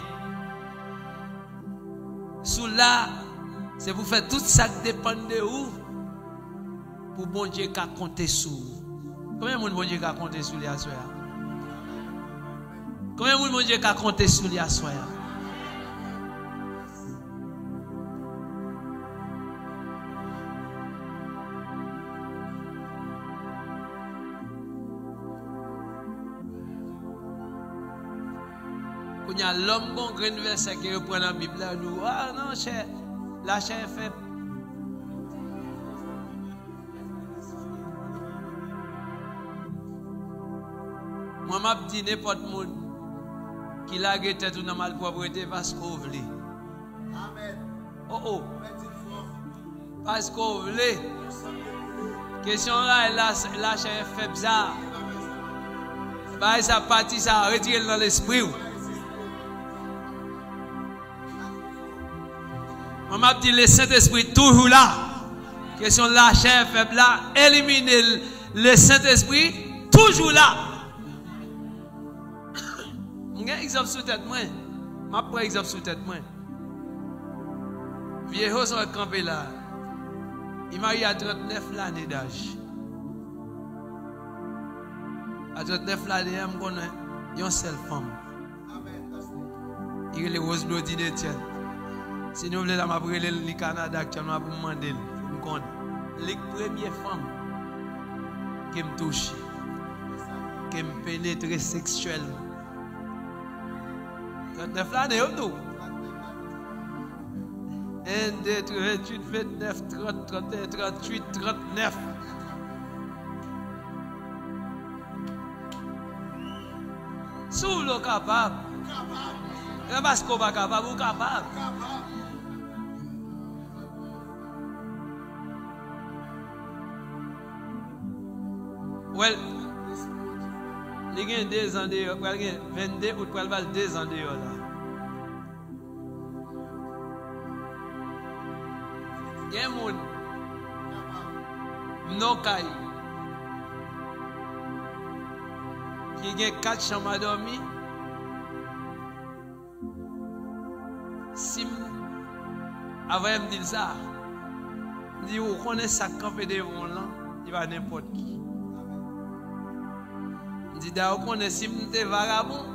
Sous là, c'est pour faire tout ça qui dépend de vous. Pour bon Dieu qui a compté sur vous. Combien de monde bon Dieu qui a compté sur les assoyants? Combien de monde bon Dieu qui a compté sur les assoyants? Il y a l'homme bon grand verset qui reprend dans la Bible là nous ah non cher la chair est faible. Moi m'a dit n'importe monde qui l'a tête ou dans malpropreté parce qu'on veut. Amen. Oh. Parce qu'on veut. Question là la chair est faible ça. Bah ça partie ça retirer dans l'esprit. On m'a dit le Saint-Esprit toujours là. Question de la chair faible là. Éliminer le Saint-Esprit toujours là. J'ai un exemple sous tête moi. Je prends un exemple sous tête moi. Vieux sont campé là. Il m'a eu à 39 années d'âge. À 39 années, je connais une seule femme. Il est le rose bleu d'Étienne. Si nous voulons la brûler le Canada actuellement pour demander, nous connaissons les premières femmes qui me touchent, qui me pénètrent sexuellement. 39 l'année, tout. 1, 2, 3, 28, 29, 30, 31, 38, 39. Sous le capable. Parce qu'on va capable ou capable. Well, il y a 2 ans de 22 ou 2 ans de là. Il y a un monde qui a 4 chambres à dormir. Si avant de me dire ça, je dis, vous connaissez ça quand vous devant là, il va n'importe qui. Je dis, vous connaissez si vous êtes vagabond.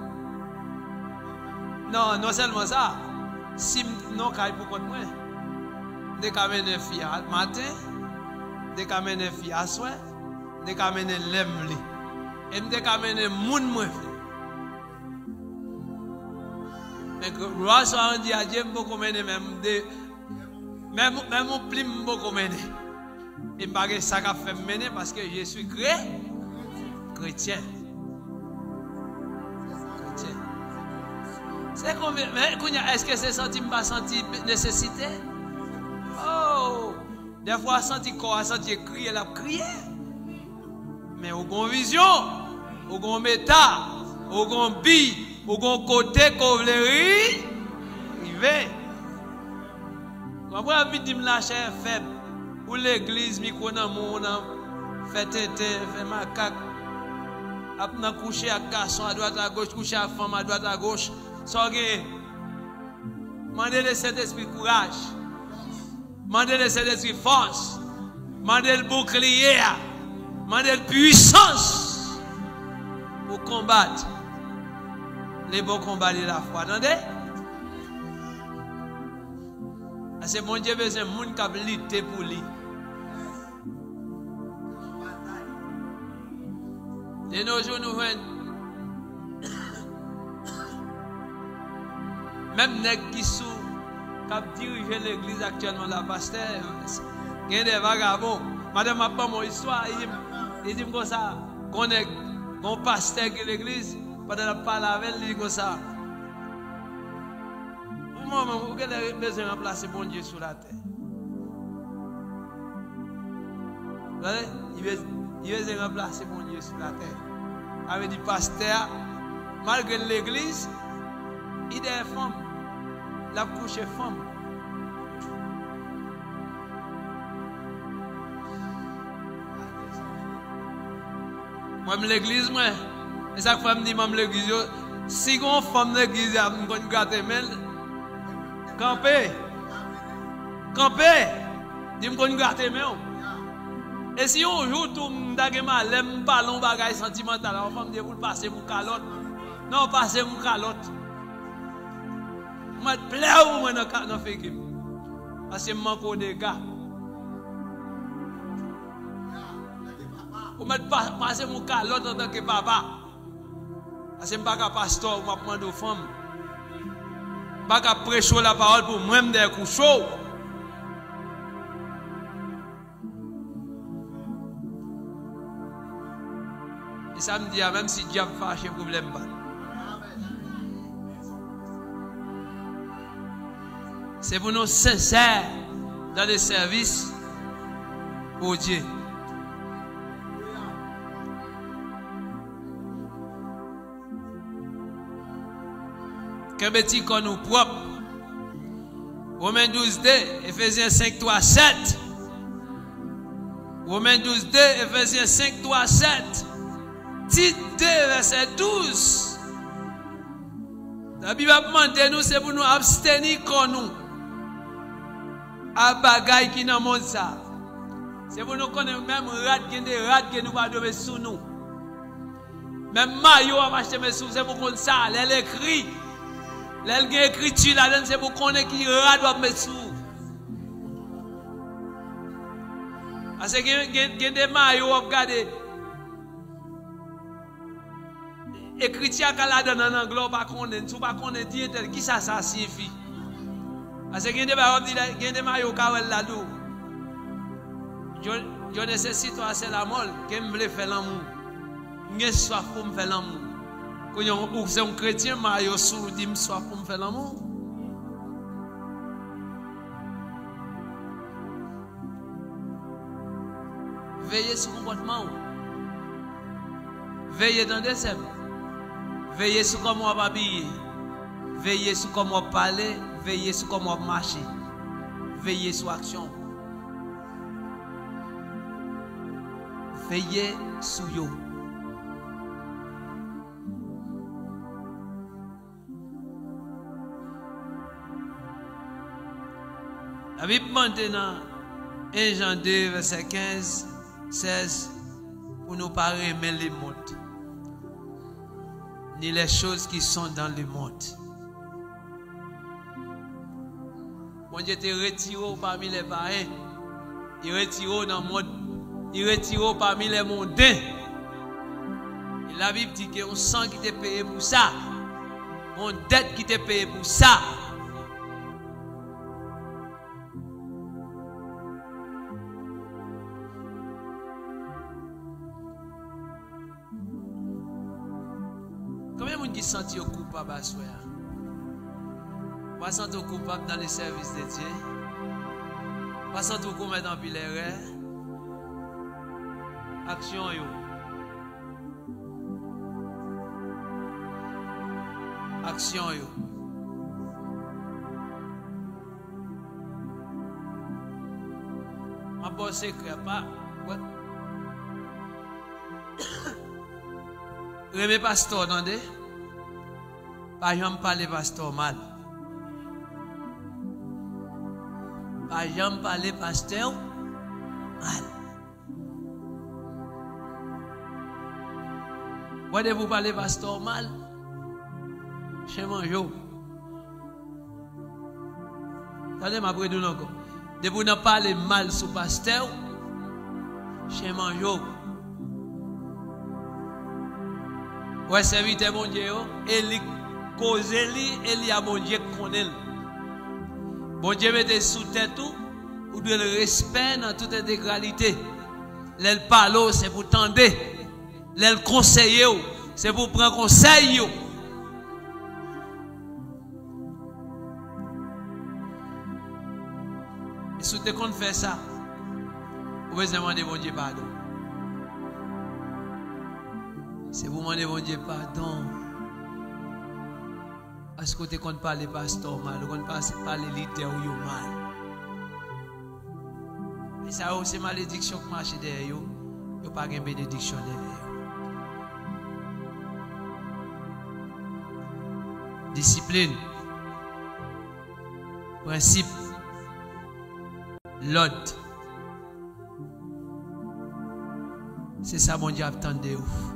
Non, non seulement ça, si vous n'avez pas pour compte moi. Dès qu'on amène une fille à matin, dès qu'on amène une fille à soir, dès qu'on amène l'emblé, et dès qu'on amène un monde moins fait. Mais que roi soit dit à Dieu, beaucoup mener même mon plim beaucoup mener. Et pas que ça qu'a fait mener parce que je suis chrétien. C'est combien? Mais est-ce que c'est senti pas senti nécessité? Oh, des fois, senti corps, senti crier, la crier. Mais au gon vision, au gon méta, au gon bi, au gon côté qu'on veut rire, rive. Comment vous dites la chair faible, ou l'église, micro dans mon fait tété, fait macaque, après coucher à garçon à droite à gauche, coucher à femme à droite à gauche, sorgez. Mandez le Saint-Esprit courage. Mandez le Saint-Esprit force. Mandez le bouclier. Mandez le puissance pour combattre les bons combats de la foi. Attendez? C'est mon Dieu besoin de monde qui a lutté pour lui. De nos jours, nous voyons même les qui sont qui dirigent l'église actuellement, la pasteur, il y a des vagabonds. Madame m'a pas mon histoire, il dit comme ça, qu'on est un pasteur qui l'église, pendant la parole avec lui, il dit comme ça. Moi, vous avez besoin de remplacer mon Dieu sur la terre. Il veut remplacer mon Dieu sur la terre. Avec du pasteur, malgré l'église, il est une femme. La couche est femme. Moi, l'église, moi, et ça que me dit, moi, l'église, si on femme l'église, je vais gâter, mais camper, je vais gâter, mais et si on joue tout, je mal, je ballon bagage sentimental, on va me dire, vous passez mon calotte. Non, passez mon calotte. Je me plais ou moi dans le film. Parce que je manque des gars. Je me passer mon calotte en tant que papa. Parce que je ne suis pas pasteur, je me demande aux femmes. Je ne suis pas prêcher la parole pour moi-même des coups chauds. Et ça me dit, même si Dieu fâche, problème pas. C'est pour nous sincères dans les services pour Dieu. Qu'un petit qu'on nous propre. Romains 12:2, Ephésiens 5:3-7. Romains 12:2, Ephésiens 5:3-7. Tite 2, verset 12. La Bible a demandé nous, c'est pour nous abstenir comme nous. À bagaille qui dans le monde ça. C'est pour nous connaître même rat qui des rats qui nous va tomber sous nous. Même maillot à acheter mes sous, c'est pour qu'on ça, elle écrit. Elle a écrit là-dedans, c'est pour qu'on ait qui rat doit mettre sous. Parce que il y a des maillots à regarder. écriture qu'elle a donné en anglais, pas connaître, tu pas connaître qui ça signifie. Parce que il y a des maillots qui sont là-dedans. Je nécessite assez la molle, qui me veut faire l'amour. Je soif pour me faire l'amour. Quand c'est un chrétien, maillot sous dit me soif pour me faire l'amour. Veillez sur le comportement. Veillez dans des sèmes. Veillez sur comment on va habiller. Veillez sur comment on parler. Veillez sur comment on marcher. Veillez sur l'action. Veillez sur yo. La Bible maintenant, 1 Jean 2, verset 15, 16, pour nous pas aimer les mondes, ni les choses qui sont dans le monde. Bon Dieu te retire parmi les païens, il retire dans le monde, il retire parmi les mondains. Et la Bible dit qu'il y a un sang qui t'est payé pour ça, une dette qui t'est payé pour ça. Combien de gens qui se sentent coupables à soi? Pas sentir coupable dans les services de Dieu. Pas sentir qu'on met dans les erreurs. Action yo. Action yo. Ma bosse secret pas. Remets pasteur, attendez. Pas jamais parler pasteur mal. Pas jamais parler pasteur mal. Pourquoi vous parlez pasteur mal? Chez Manjo. Attendez, ma prédou encore. De vous ne parler mal sur pasteur, chez Manjo. Ouais, serviteur mon Dieu, et cause il y a mon Dieu qui connaît. Bon Dieu mettez sous tête tout, ou de le respect dans toute intégralité. L'aile parle, c'est pour tendre. L'aile conseiller, c'est pour prendre conseil. Et si tu comptes faire ça, vous pouvez demander mon Dieu pardon. C'est pour demander mon Dieu pardon. Parce que tu comptes parler pasteur mal, tu comptes parler leader ou mal. Et ça, c'est malédiction qui marche derrière eux. Il n'y a pas de bénédiction derrière eux. Discipline. Principe. L'ordre. C'est ça, mon Dieu, attend de vous.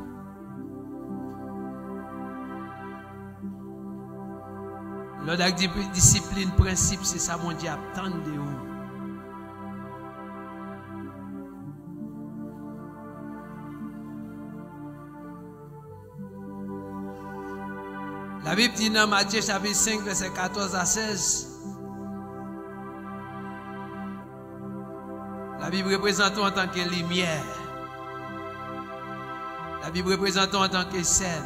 L'ordre avec discipline, principe, c'est ça, mon Dieu, attend de vous. La Bible dit dans Matthieu chapitre 5, verset 14 à 16. La Bible représente en tant que lumière. La Bible représente en tant que sel.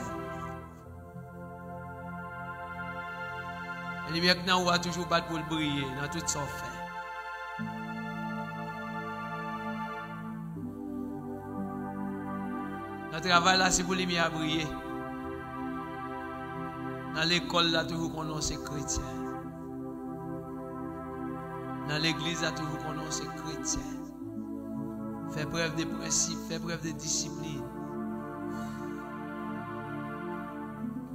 La lumière que nous avons toujours battre pour briller dans tout ce qu'on fait. Notre travail là, c'est pour la lumière briller. Dans l'école, là, toujours qu'on c'est chrétien. Dans l'église, là, toujours qu'on c'est chrétien. Fais preuve de principe, fais preuve de discipline.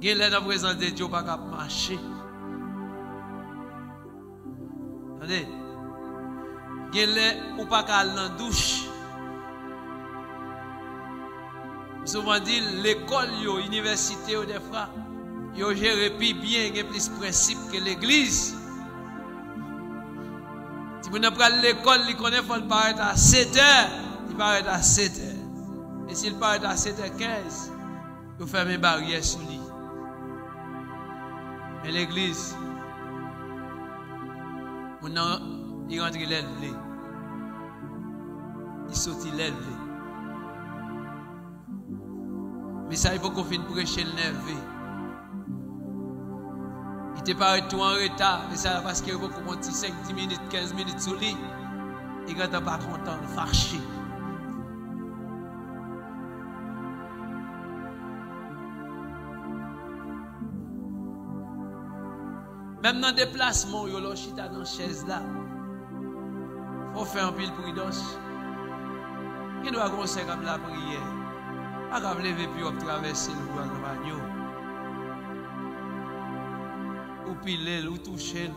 Gain dans la présence de Dieu, pas capable de marcher. Attendez. Gain ou pas capable dans la douche. Souvent dit, l'école, l'université, des frères. Yo gère plus bien, il y a plus de principe que l'église. Si vous n'avez pas l'école, il connaît qu'il faut paraître à 7h, il paraît à 7h. Et s'il paraît à 7h15, Vous fermez une barrière sous lui. Mais l'église, il rentre l'élevé. Il saute l'élevé. Mais ça, il faut qu'on finisse prêcher le nervé. Il te paraît tout en retard, mais ça parce qu'il faut qu'on monte 5, 10 minutes, 15 minutes sous lui. Il n'est pas content, fâché. Même dans le déplacement, il y a le chita dans la chaise là. Il faut faire un pile prudence. Il doit commencer comme la prière. Pas comme lever puis traverser le bois de bagno. Ou piler, ou toucher,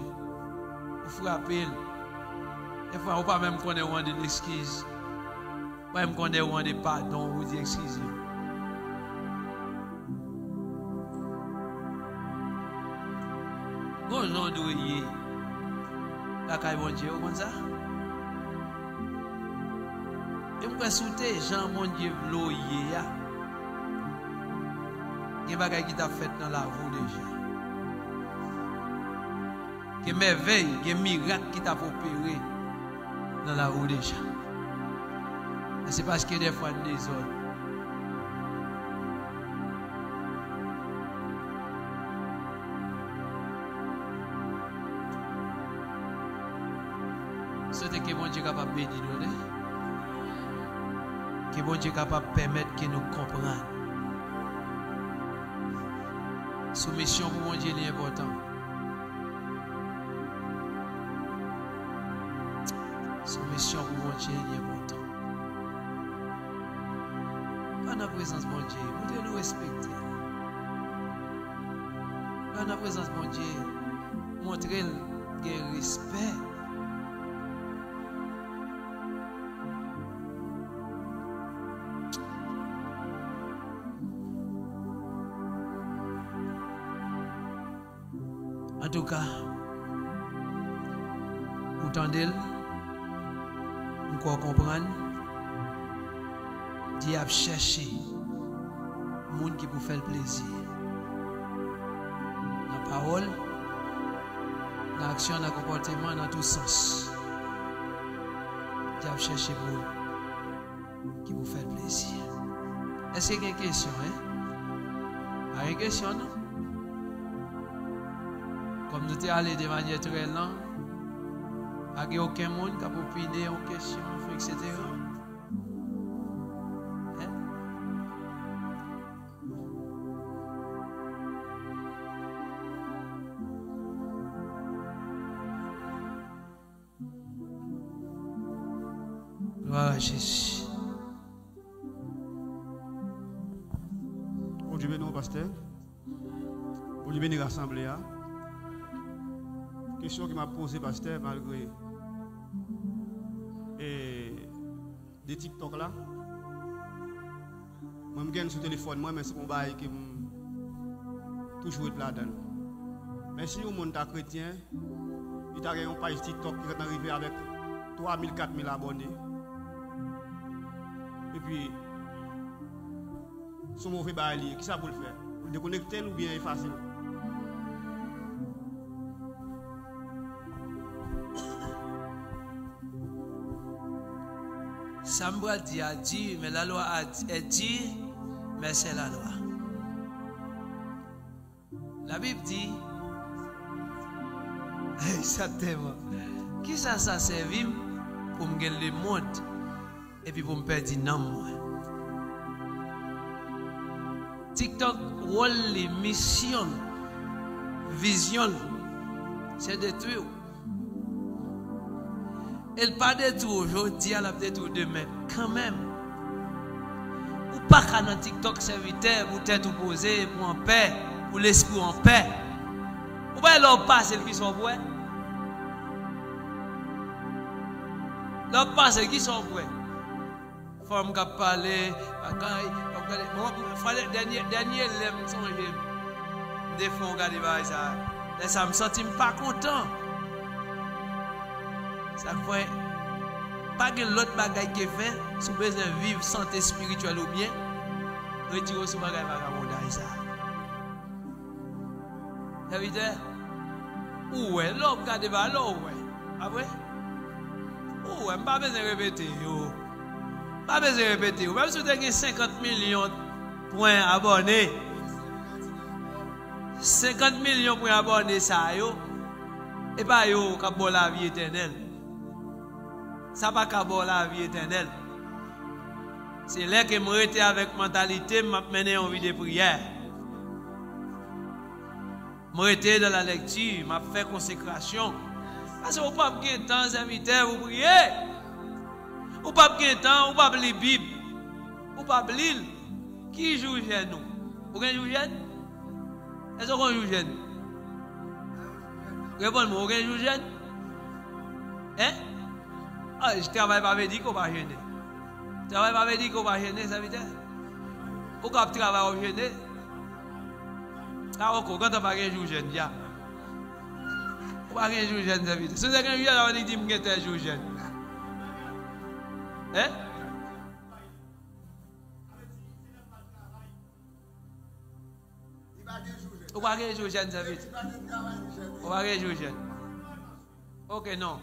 ou frapper. Des fois, on ne peut pas même connaître de l'excuse. Pas même connaître de pardon ou dire excusez. Bonjour, douillet. La caille bon Dieu, comme ça. Et moi, souhaiter Jean, mon Dieu, vloyer. Il y a des bagages qui t'a fait dans la roue déjà. Il y a des merveilles, il y a des miracles qui t'a opéré dans la roue déjà. Et c'est parce que des fois, nous désordres. C'est que mon Dieu est capable de bénir nous. Que mon Dieu est capable de permettre que nous comprenions. Soumission pour mon Dieu est important. Soumission pour mon Dieu est important. Dans la présence de mon Dieu, vous devez nous respecter. Dans la présence de mon Dieu, montrer le respect. En tout cas, vous entendez, vous comprenez, Dieu a cherché le monde qui peut faire le plaisir. Dans la parole, dans l'action, dans le comportement, dans tout sens. Dieu a cherché le monde qui peut faire le plaisir. Est-ce qu'il y a une question? Il y a une question, non? Comme nous sommes allés de manière très lente, il n'y a aucun monde qui a opiner en question, etc. Gloire à Jésus. Bon Dieu bénisse nous, pasteur. Bon Dieu bénisse l'assemblée. Question qui m'a posé pasteur malgré des TikTok là. Moi je gagne sur téléphone moi mais c'est mon bail qui toujours être là-dedans. Mais si au monde chrétien, il a une page TikTok qui est arrivé avec 3000 4000 abonnés. Et puis son mauvais bail qui ça pour le faire? Pour le déconnecter ou bien effacer? Sambra dit a dit, mais la loi a dit, mais c'est la loi. La Bible dit, exactement, qui ça servi pour me gagner le monde et puis pour me perdre le nom. TikTok, rôle, les missions, vision, c'est détruire. Elle pas détruire aujourd'hui, elle a détruire demain. Quand même. Ou pas qu'à dans TikTok serviteur pour tête opposée, pour en paix, pour l'esprit en paix. Ou pas leur pas celles qui sont vraies. Leur pas celles qui sont vraies. Femme qui a parlé, dernier l'aime son des fois on regarde ça. Là ça me sentit pas content. Ça fait pas que l'autre bagaille qui fait, si vous besoin de vivre santé spirituelle ou bien, retirez ce bagaille par la ça. Serviteur, où est l'homme qui a des ballons? Après? Où est? Je ne pas besoin de répéter. Pas besoin de répéter. Même si vous avez 50 millions de points abonnés, 50 millions de points abonnés, ça, et pas yo qui a la vie éternelle. Ça pas qu'à la vie éternelle. C'est là que je suis avec mentalité, je mené en vie de prière. Je suis dans la lecture, je fais consécration. Parce que vous n'avez pas de temps, serviteur, vous priez. Vous n'avez pas de temps, vous n'avez pas de Bible. Vous n'avez pas de Bible. Qui joue jeune nous? Vous avez joué jeune? Est-ce qu'on joue jeune? Répondez-moi, vous avez joué jeune? Hein? Ah, je travaille pas avec dit qu'on va gêner. Je travaille pas avec dit qu'on va gêner, serviteur. Pourquoi vous travaillez au gêner? Quand on n'a pas de jour jeune, ya. On n'a pas de jour jeune, serviteur. Si vous avez un jour jeune, on va dire que vous avez un jour jeune. Hein? On va pas de jour jeune, serviteur. On va pas de jour jeune. Ok, non.